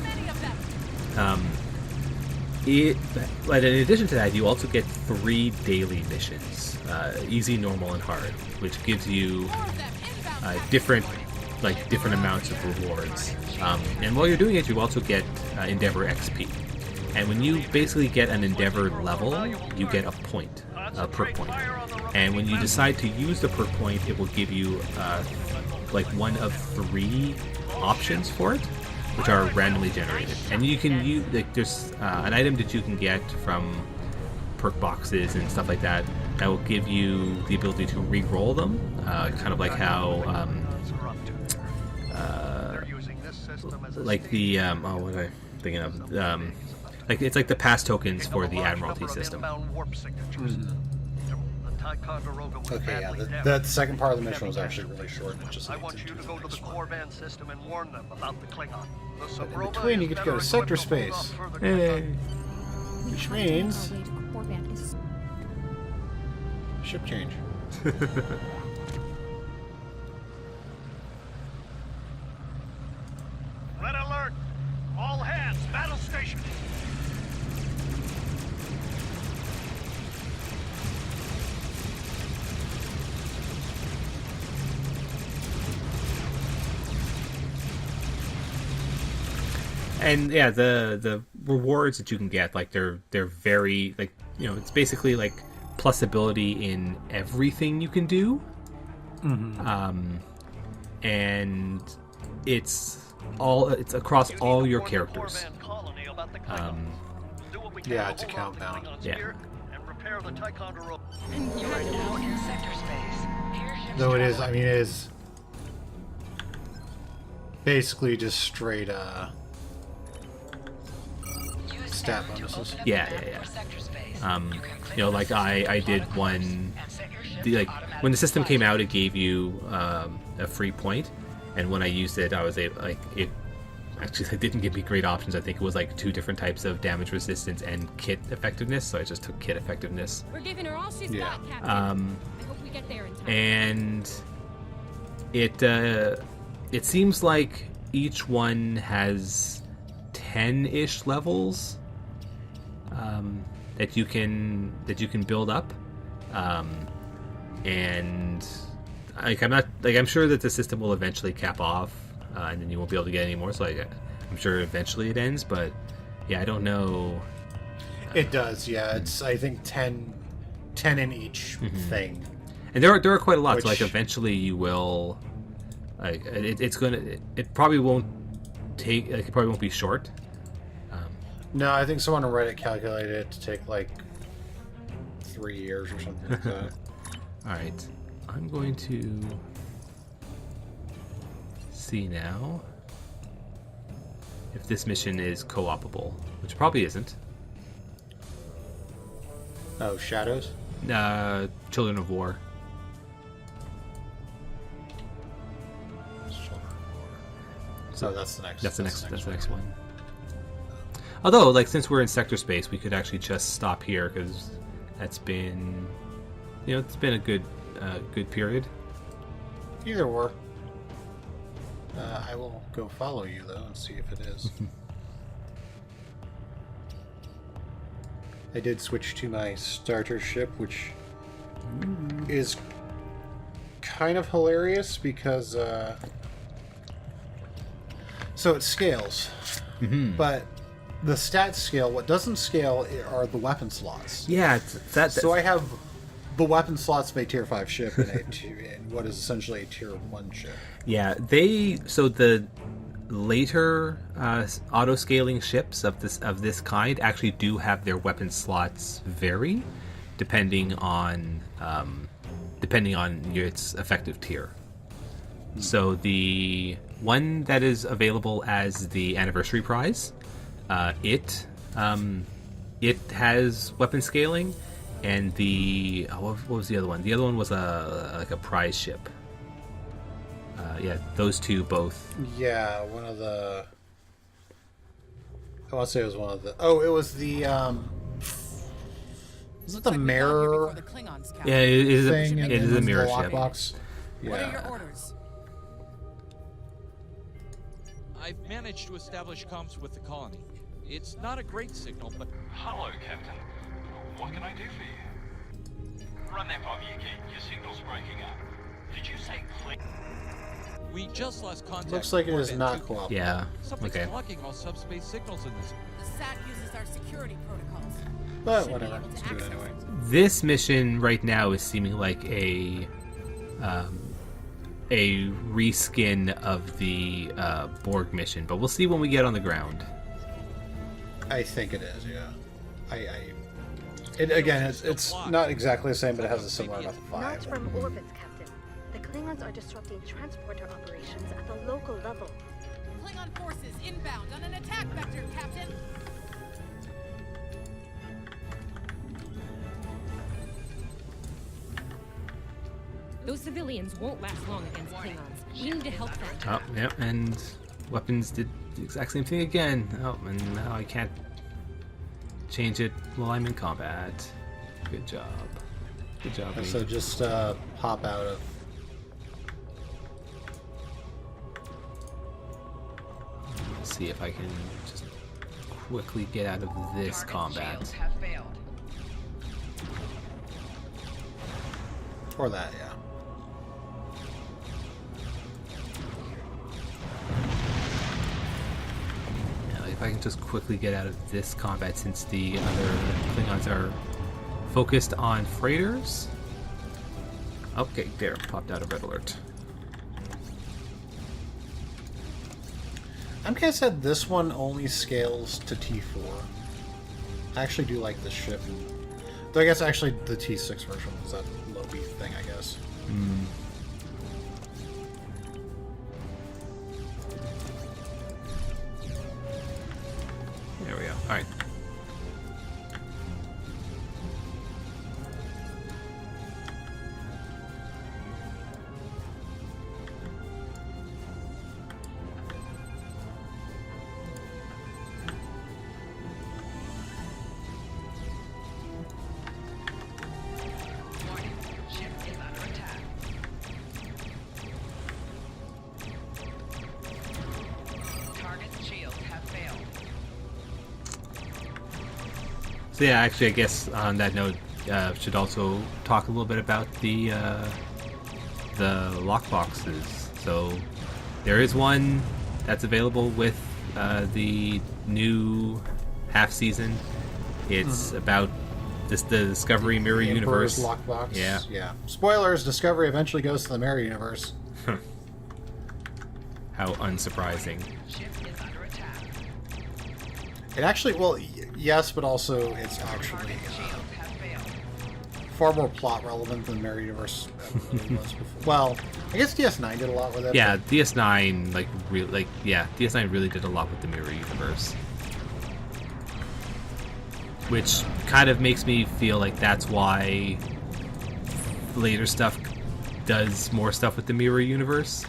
But in addition to that, you also get 3 daily missions, easy, normal, and hard, which gives you different amounts of rewards. And while you're doing it, you also get Endeavor XP. And when you basically get an Endeavor level, you get a point, a perk point. And when you decide to use the perk point, it will give you like one of 3 options for it, which are randomly generated. And you can use, like, there's an item that you can get from perk boxes and stuff like that that will give you the ability to re-roll them, kind of like how like the what am I thinking of? Like it's like the pass tokens for the Admiralty system. Okay, yeah, that second part of the mission was actually really short. I want you to go to the Korban system and warn them about the Klingon. But in between, you get to go to sector space. Hey. Which means ship change. Red alert! All hands, battle station! And yeah, the rewards that you can get, like they're very, like, you know, it's basically like plus ability in everything you can do. And it's across all your characters. Yeah, it's a countdown. Yeah. Though it is, I mean, it is basically just straight stat bonuses. Yeah. You know, like I did one. Like when the system came out, it gave you a free point, and when I used it, I was able, like, it actually didn't give me great options. I think it was like 2 different types of damage resistance and kit effectiveness, so I just took kit effectiveness. We're giving her all she's got, Captain. I hope we get there in time. And it seems like each one has 10-ish levels that you can build up, and like I'm sure that the system will eventually cap off, and then you won't be able to get any more. So I'm sure eventually it ends, but yeah, I don't know. It does, yeah. It's, I think 10 in each thing, and there are quite a lot. So like eventually you will, like, it probably won't take, like, it probably won't be short. No, I think someone on Reddit calculated it to take like 3 years or something like that. Alright, I'm going to see now if this mission is co-opable, which probably isn't. Oh, Shadows? Children of War. So that's the next. That's the next one. Although, like, since we're in sector space, we could actually just stop here because that's been, you know, it's been a good period. Either or. I will go follow you though and see if it is. I did switch to my starter ship, which is kind of hilarious because so it scales, but the stats scale. What doesn't scale are the weapon slots. Yeah, so I have the weapon slots of a tier 5 ship in what is essentially a tier 1 ship. Yeah, the later auto scaling ships of this kind actually do have their weapon slots vary depending on its effective tier. So the one that is available as the anniversary prize, it has weapon scaling, and what was the other one? The other one was a prize ship. Yeah, those two both. Yeah, one of the. I want to say it was one of the. Oh, it was the. Is it the mirror? Yeah, it is a mirror ship. Yeah. What are your orders? I've managed to establish comms with the colony. It's not a great signal, but... Hello, Captain. What can I do for you? Run that by me again. Your signal's breaking up. Did you say click? We just lost contact. Looks like it is not cooperating. Yeah. Something's Okay. blocking all subspace signals in this. The SAT uses our security protocols. But whatever. Let's do it anyway. This mission right now is seeming like a reskin of the Borg mission, but we'll see when we get on the ground. I think it is, yeah. It's not exactly the same, but it has a similar amount of 5. Not from orbits, Captain. The Klingons are disrupting transporter operations at the local level. Klingon forces inbound on an attack vector, Captain. Those civilians won't last long against Klingons. We need to help them. Oh, yeah, and weapons did the exact same thing again. Oh, and now I can't change it while I'm in combat. Good job. Good job. And so just pop out of. Let's see if I can just quickly get out of this combat. Or that, yeah. If I can just quickly get out of this combat, since the other Klingons are focused on freighters. Okay, there, popped out a red alert. I'm gonna say this one only scales to T4. I actually do like this ship. Though I guess actually the T6 version was that low beef thing, I guess. There we go. Alright. So yeah, actually, I guess on that note, should also talk a little bit about the lockboxes. So there is one that's available with the new half season. It's about the Discovery Mirror Universe lockbox. Yeah. Yeah. Spoilers: Discovery eventually goes to the Mirror Universe. How unsurprising. It actually, well, yes, but also it's actually far more plot relevant than Mirror Universe ever really was before. Well, I guess DS9 did a lot with it. Yeah, DS9 DS9 really did a lot with the Mirror Universe, which kind of makes me feel like that's why later stuff does more stuff with the Mirror Universe.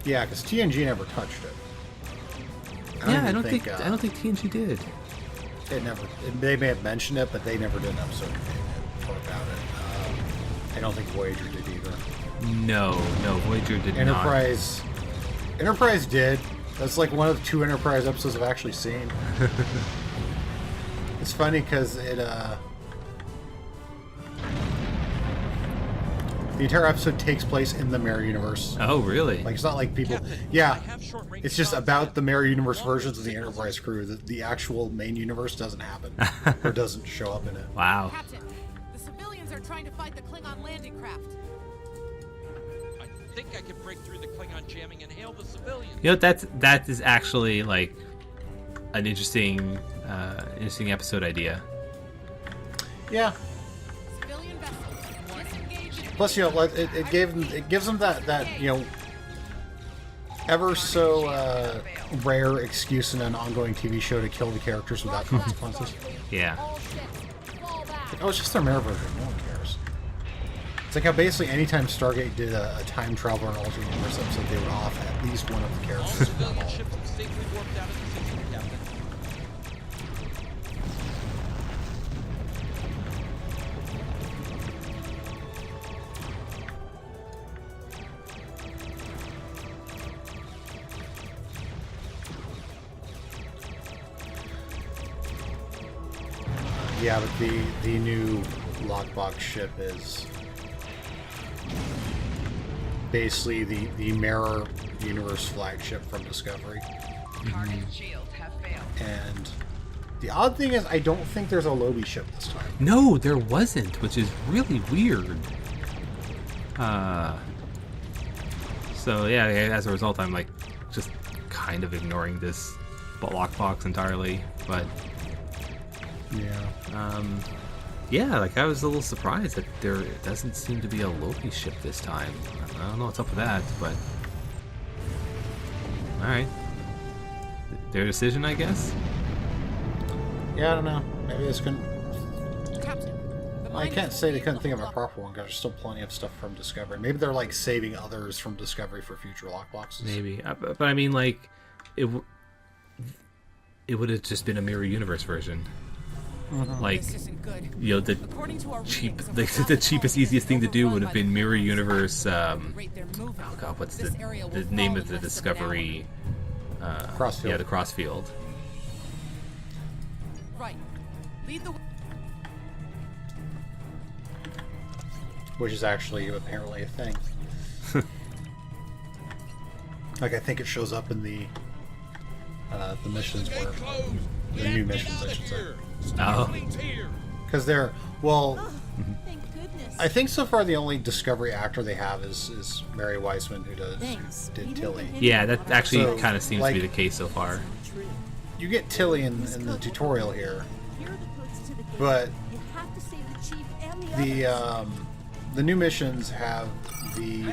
Yeah, because TNG never touched it. I don't think TNG did. It never. They may have mentioned it, but they never did an episode about it. I don't think Voyager did either. No, Voyager did Enterprise. Enterprise did. That's like one of the 2 Enterprise episodes I've actually seen. It's funny because it. The entire episode takes place in the Mirror Universe. Oh, really? Like, it's not like people... Yeah, it's just about the Mirror Universe versions of the Enterprise crew. The actual main universe doesn't happen. Or doesn't show up in it. Wow. Captain, the civilians are trying to fight the Klingon landing craft. I think I can break through the Klingon jamming and hail the civilians. You know, that is actually, like, an interesting episode idea. Yeah. Plus, you know, it gives them that you know, ever so rare excuse in an ongoing TV show to kill the characters without consequences. Yeah. Like, oh, it's just their mirror version. No one cares. It's like how basically anytime Stargate did a time travel or an alternate universe episode, they would off at least one of the characters. Civilian ships have safely warped out of the system, Captain. Yeah, but the new lockbox ship is basically the Mirror Universe flagship from Discovery. And the odd thing is, I don't think there's a Lobi ship this time. No, there wasn't, which is really weird. So yeah, as a result, I'm like just kind of ignoring this lockbox entirely, but. Yeah. Yeah, like I was a little surprised that there doesn't seem to be a Loki ship this time. I don't know what's up with that, but all right, their decision, I guess. Yeah, I don't know. Maybe this couldn't. I can't say they couldn't think of a proper one because there's still plenty of stuff from Discovery. Maybe they're like saving others from Discovery for future lockboxes. Maybe, but I mean, like it would have just been a Mirror Universe version. Like, you know, the cheapest, easiest thing to do would have been Mirror Universe. Oh god, what's the name of the Discovery? Crossfield. Yeah, the Crossfield. Right. Lead the. Which is actually apparently a thing. Like, I think it shows up in the missions where the new missions, I should say. Oh. Because they're, well, I think so far the only Discovery actor they have is Mary Weissman, who did Tilly. Yeah, that actually kind of seems like, to be the case so far. You get Tilly in the tutorial here, but the new missions have the.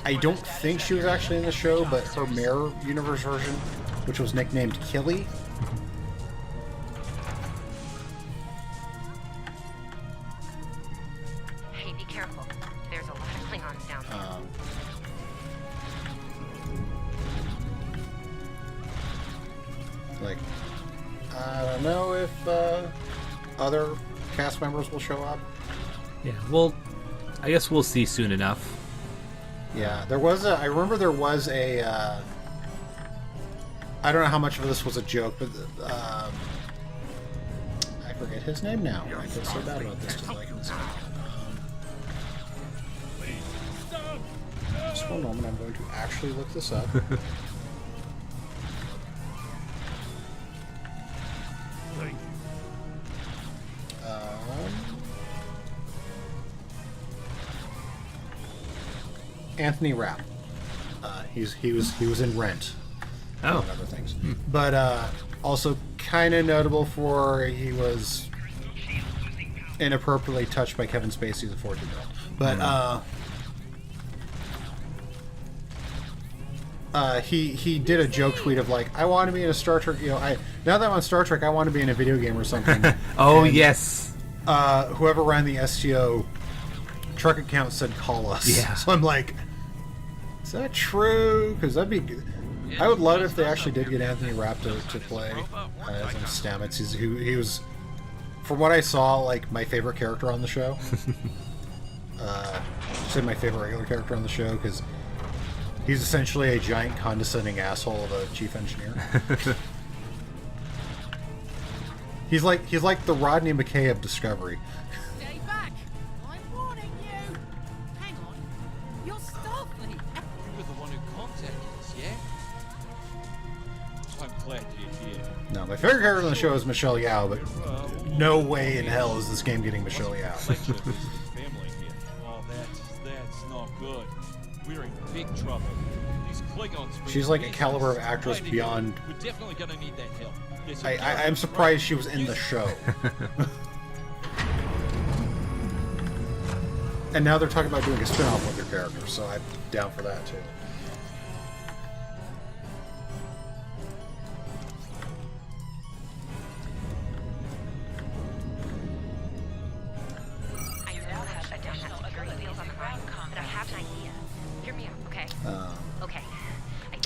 I don't think she was actually in the show, but her Mirror Universe version, which was nicknamed Killy. Hey, be careful. There's a lot of Klingons down there. Like, I don't know if other cast members will show up. Yeah, well, I guess we'll see soon enough. Yeah, there was I remember there was a, I don't know how much of this was a joke, but, I forget his name now. I feel so bad about this because I can say Just one moment, I'm going to actually look this up. Anthony Rapp. He was in Rent. Oh. And other things. But also kind of notable for he was inappropriately touched by Kevin Spacey as a 14-year-old. But he did a joke tweet of like, I want to be in a Star Trek, you know, now that I'm on Star Trek, I want to be in a video game or something. Oh, and, yes. Whoever ran the STO truck account said call us. Yeah. So I'm like, is that true? Because that'd be good. I would love if they actually did get Anthony Rapp to play as Stamets. He was, from what I saw, like my favorite character on the show. Say my favorite regular character on the show because he's essentially a giant condescending asshole of a chief engineer. He's like the Rodney McKay of Discovery. Stay back. I'm warning you. No, my favorite character on the show is Michelle Yeoh, but no way in hell is this game getting Michelle Yeoh. Oh, that's not good. We're in big trouble. These Klingons. She's like a caliber of actress beyond. We're definitely gonna need that help. I'm surprised she was in the show. And now they're talking about doing a spin-off with her character, so I'm down for that too.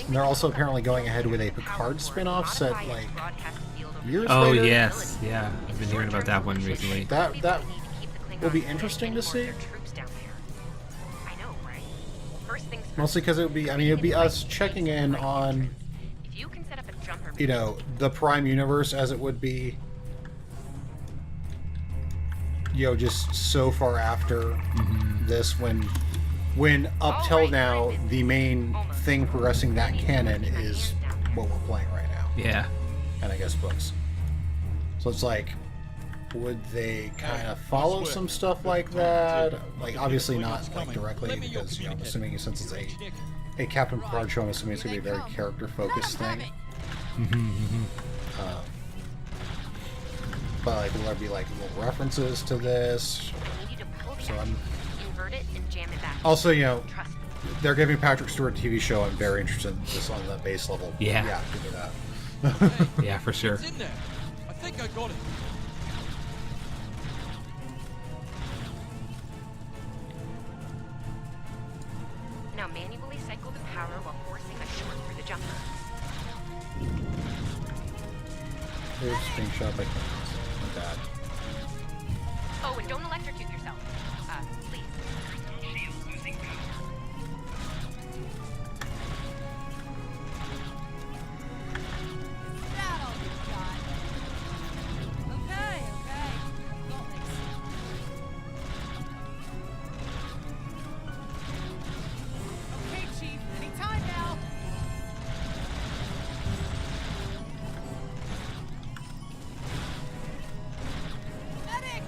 And they're also apparently going ahead with a Picard spin-off set like years later. Oh yes, yeah. I've been hearing about that one recently. That will be interesting to see. Mostly because it would be, I mean, it would be us checking in on, you know, the Prime Universe as it would be, you know, just so far after this when up till now the main thing progressing that canon is what we're playing right now. Yeah. And I guess books. So it's like, would they kind of follow some stuff like that? Like, obviously not like directly, because, you know, I'm assuming since it's a Captain Picard show, I'm assuming it's going to be a very character-focused thing. But like, will there be like little references to this? So I'm also, you know, they're giving Patrick Stewart a TV show. I'm very interested in this on the base level. Yeah, to do that. Yeah, for sure. It's in there. I think I got it. Now manually cycle the power while forcing a short through the jumper. Here's being shot by that. Oh, and don't electrocute yourself. Please. Shield losing power. That all you've got. Okay. Got this. Okay, Chief. Anytime now. Medic!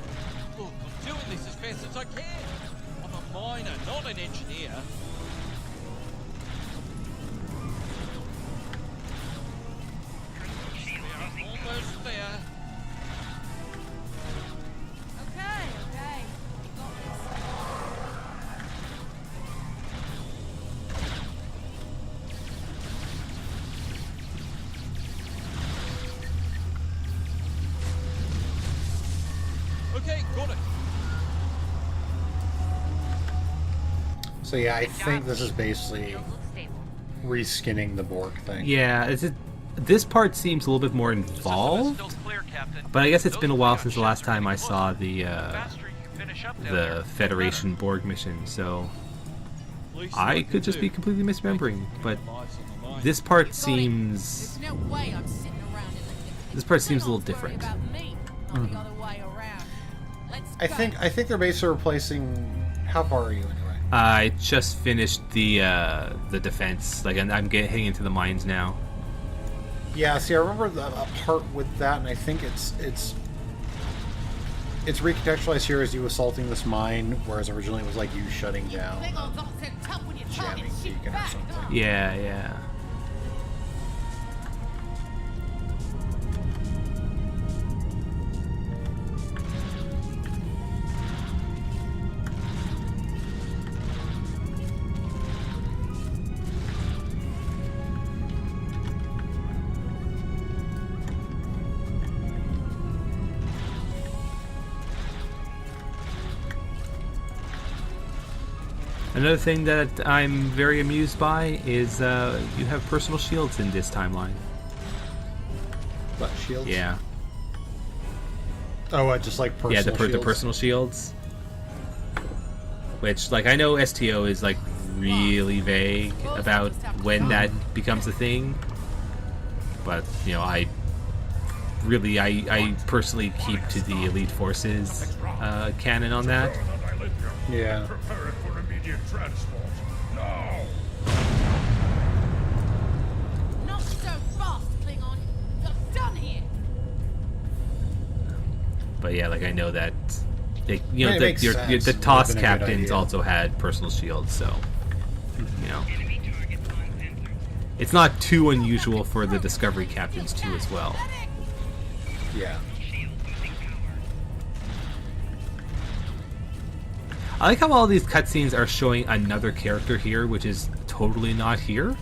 Look, I'm doing this as fast as I can. I'm a miner, not an engineer. We're almost there. Okay. Got this. Okay, got it. So yeah, I think this is basically reskinning the Borg thing. Yeah, this part seems a little bit more involved, but I guess it's been a while since the last time I saw the Federation Borg mission, so I could just be completely misremembering. But this part seems a little different. I think they're basically replacing. How far are you anyway? I just finished the defense. Like I'm heading into the mines now. Yeah, see, I remember a part with that, and I think it's recontextualized here as you assaulting this mine, whereas originally it was like you shutting down jamming beacon or something. Yeah. Another thing that I'm very amused by is you have personal shields in this timeline. What, shields? Yeah. Oh, just like personal shields? Yeah, the personal shields. Which, like, I know STO is, like, really vague about when that becomes a thing. But, you know, I personally keep to the Elite Forces canon on that. Yeah. Prepare it for immediate transport. Now! Not so fast, Klingon. You're done here. But yeah, like I know that, they, you know, It makes sense. the It TOS would've been a good captains idea. also had personal shields, so you know, it's not too unusual for the Discovery captains too as well. Yeah. I like how all these cutscenes are showing another character here, which is totally not here.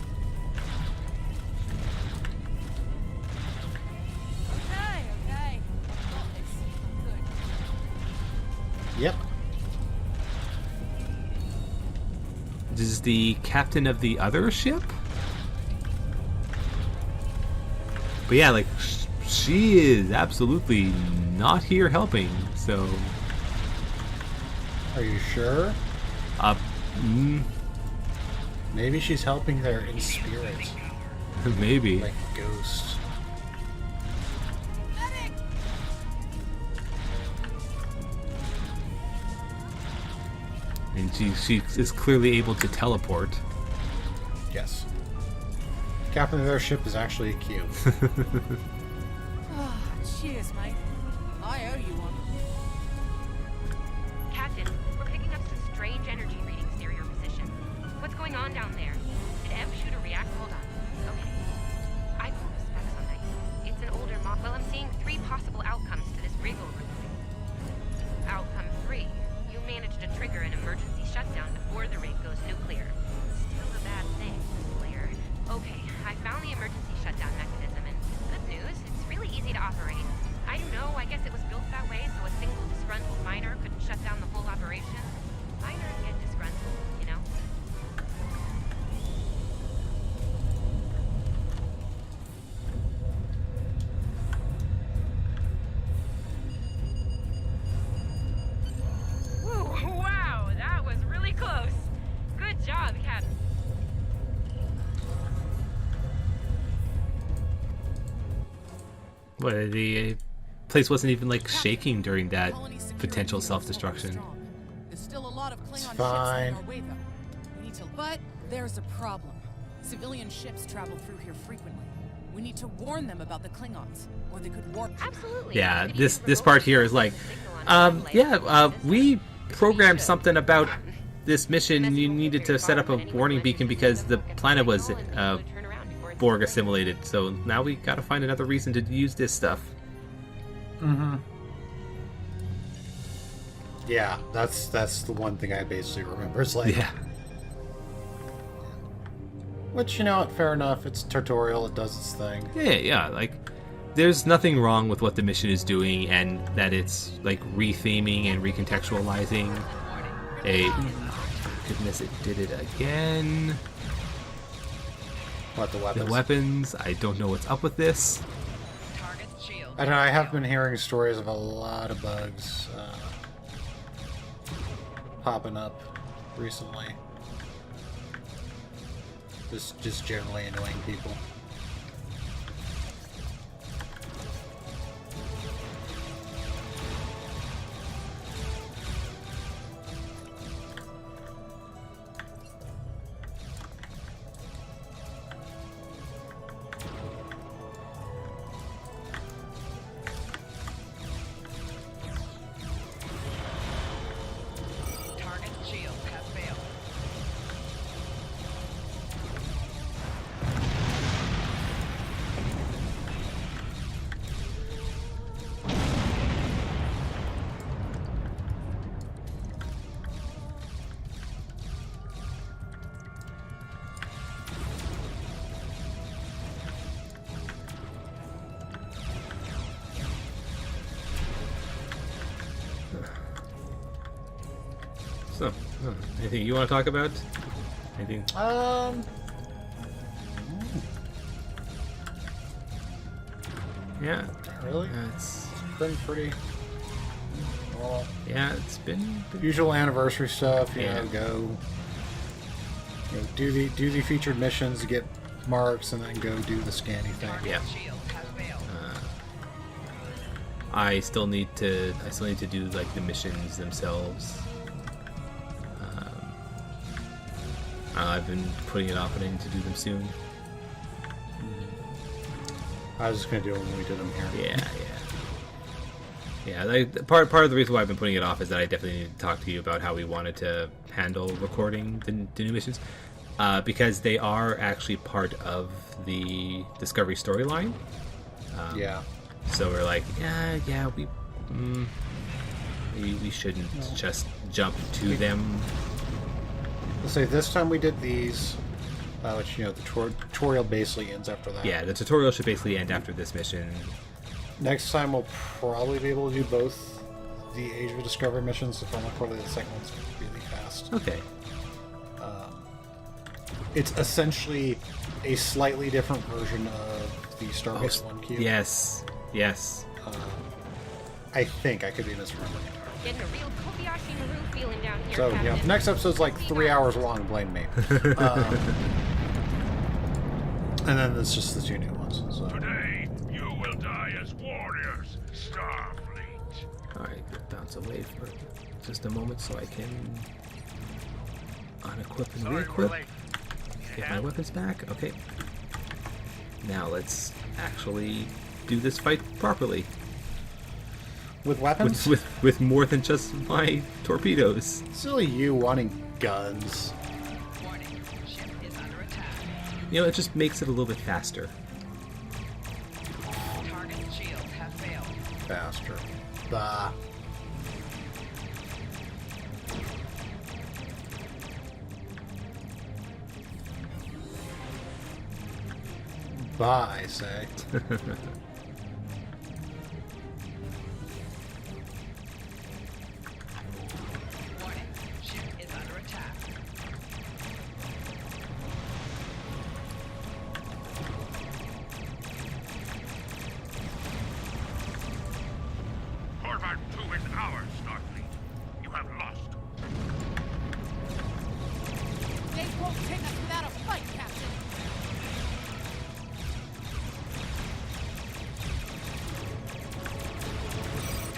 Okay. Yep. This is the captain of the other ship? But yeah, like, she is absolutely not here helping, so... Are you sure? Maybe she's helping there in spirit. Maybe. Like ghosts. And she is clearly able to teleport. Yes. Captain of their ship is actually a cube. Oh, cheers, mate. I owe you one. Captain, we're picking up some strange energy readings near your position. What's going on down there? Did Ev shoot a reactor? Hold on. Okay. I pulled the specs on that. It's an older model. Well, I'm seeing 3 possible outcomes to this Regal recording. Outcome 3. You managed to trigger an emergency shutdown before the rig goes nuclear. Still a bad thing, Slayer. Okay, I found the emergency shutdown mechanism, and good news, it's really easy to operate. I don't know, I guess it was built that way so a single disgruntled miner couldn't shut down the whole operation. Miners get disgruntled, you know? Whoa, wow, that was really close. Good job, Captain. What, the place wasn't even like shaking during that potential self-destruction. There's still a lot of Klingon ships fine. in our way, though. We need to. But there's a problem. Civilian ships travel through here frequently. We need to warn them about the Klingons, or they could warp. Absolutely. Yeah, this part here is like, we programmed something about this mission. You needed to set up a warning beacon because the planet was Borg assimilated. So now we gotta find another reason to use this stuff. Mm-hmm. Yeah, that's the one thing I basically remember. It's like, yeah. Which, you know what, fair enough. It's tutorial. It does its thing. Yeah, like, there's nothing wrong with what the mission is doing, and that it's, like, retheming and recontextualizing a... Goodness, it did it again. What, the weapons? The weapons. I don't know what's up with this. I don't know, I have been hearing stories of a lot of bugs popping up recently. Just generally annoying people. So, anything you want to talk about? Anything? Yeah. Really? It's been pretty. Well, yeah, it's been usual anniversary stuff. You Yeah. know, go. You know, do the featured missions, get marks, and then go do the scanning thing. Yeah. I still need to do like the missions themselves. I've been putting it off, but I need to do them soon. I was just gonna do it when we did them here. Yeah. Yeah, part of the reason why I've been putting it off is that I definitely need to talk to you about how we wanted to handle recording the new missions, because they are actually part of the Discovery storyline. Yeah. So we're like, we shouldn't just jump to them. Let's say this time we did these, which the tutorial basically ends after that. Yeah, the tutorial should basically end after this mission. Next time we'll probably be able to do both the Age of Discovery missions, if only probably the second one's really fast. Okay. It's essentially a slightly different version of the Starbase 1 cube. Yes. I think I could be misremembering. Getting a real Kobayashi Maru feeling down here, So, Captain. next episode's like 3 hours long, blame me. And then it's just the 2 new ones. So. Today, you will die as warriors, Starfleet. Alright, bounce away for just a moment so I can unequip and re-equip. Get my weapons back. Okay. Now let's actually do this fight properly. With weapons? With more than just my torpedoes. Silly you wanting guns. It just makes it a little bit faster. Target shields have failed. Faster. Bah. Bah, I say. Horvath 2 is ours, Starfleet. You have lost. They won't take us without a fight, Captain.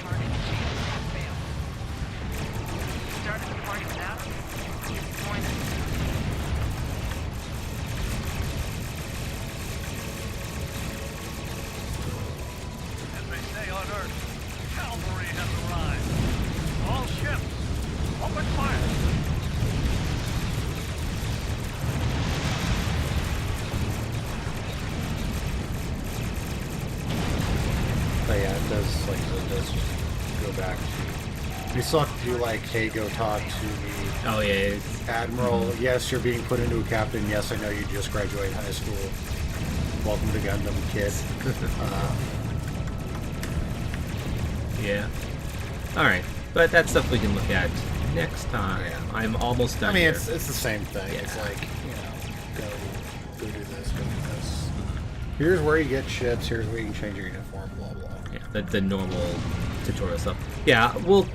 Target shields have failed. You started the party without us? Disappointed. As they say on Earth, cavalry has arrived. All ships, open fire. But yeah, it does go back to. We still have to do hey, go talk to the Admiral. Yes, you're being put into a captain. Yes, I know you just graduated high school. Welcome to Gundam, kid. Yeah. Alright. But that's stuff we can look at next time. Yeah. I'm almost done. It's the same thing. Yeah. It's go do this, go do this. Here's where you get ships, here's where you can change your uniform, blah blah. Yeah, the normal tutorial stuff. Yeah, we'll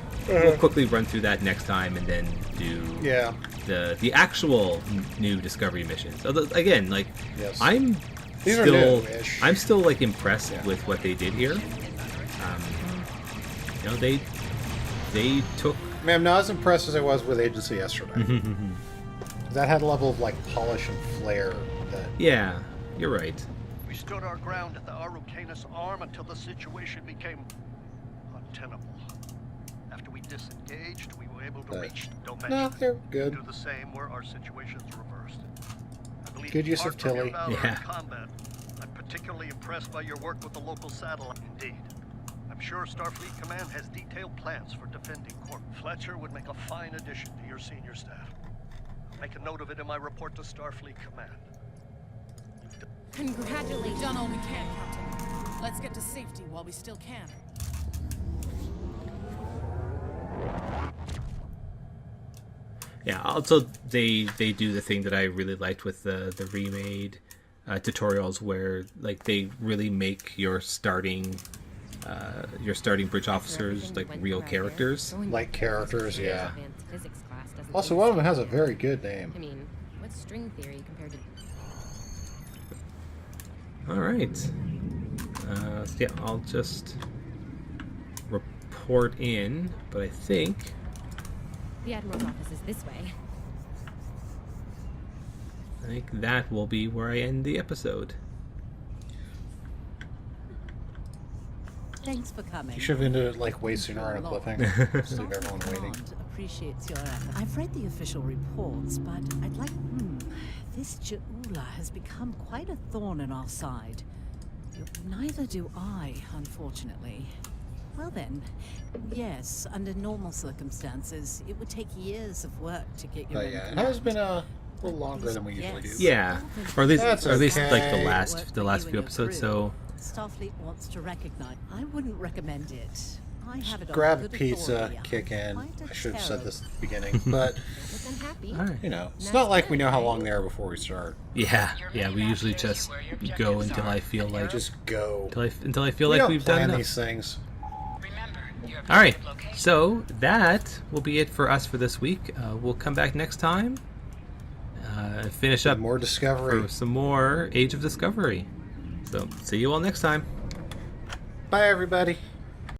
quickly run through that next time and then do the actual new Discovery missions. Although, again, yes. I'm still impressed with what they did here. They took. I mean, I'm not as impressed as I was with Agency yesterday. That had a level of polish and flair. That yeah, you're right. We stood our ground at the Araucanus Arm until the situation became untenable. After we disengaged, we were able to reach Domestic. No, they're good. Do the same where our situation's reversed. I believe good use of apart from your Tilly. valor in combat, I'm particularly impressed by your work with the local satellite. Indeed. I'm sure Starfleet Command has detailed plans for defending Corp. Fletcher would make a fine addition to your senior staff. I'll make a note of it in my report to Starfleet Command. Congratulations. We've done all we can, Captain. Let's get to safety while we still can. Yeah, also they do the thing that I really liked with the remade tutorials where they really make your starting bridge officers real characters. Like characters, yeah. Also, one of them has a very good name. I mean, what's string theory compared to... Alright. Yeah, I'll just report in, but I think... The Admiral's office is this way. I think that will be where I end the episode. Thanks for coming. You should have ended it like way sooner on a cliffhanger. Just leave everyone waiting. Appreciates your effort. I've read the official reports, but I'd like. This Ja'ula has become quite a thorn in our side. Neither do I, unfortunately. Well then, yes, under normal circumstances, it would take years of work to get you. But yeah, it has been a little longer than we usually do. Yeah, or at least, That's like okay. the last few episodes. So Starfleet wants to recognize. I wouldn't recommend it. I have it on Grab a good pizza, authority. kick in. Quite a I should have said terror. this at the beginning, but I'm happy. you know, it's not like we know how long they are before we start. yeah, we usually just go until I feel like Just go. until I feel We like don't we've done plan enough. these things. All right, so that will be it for us for this week. We'll come back next time, finish up more Discovery for some more Age of Discovery. So see you all next time. Bye, everybody.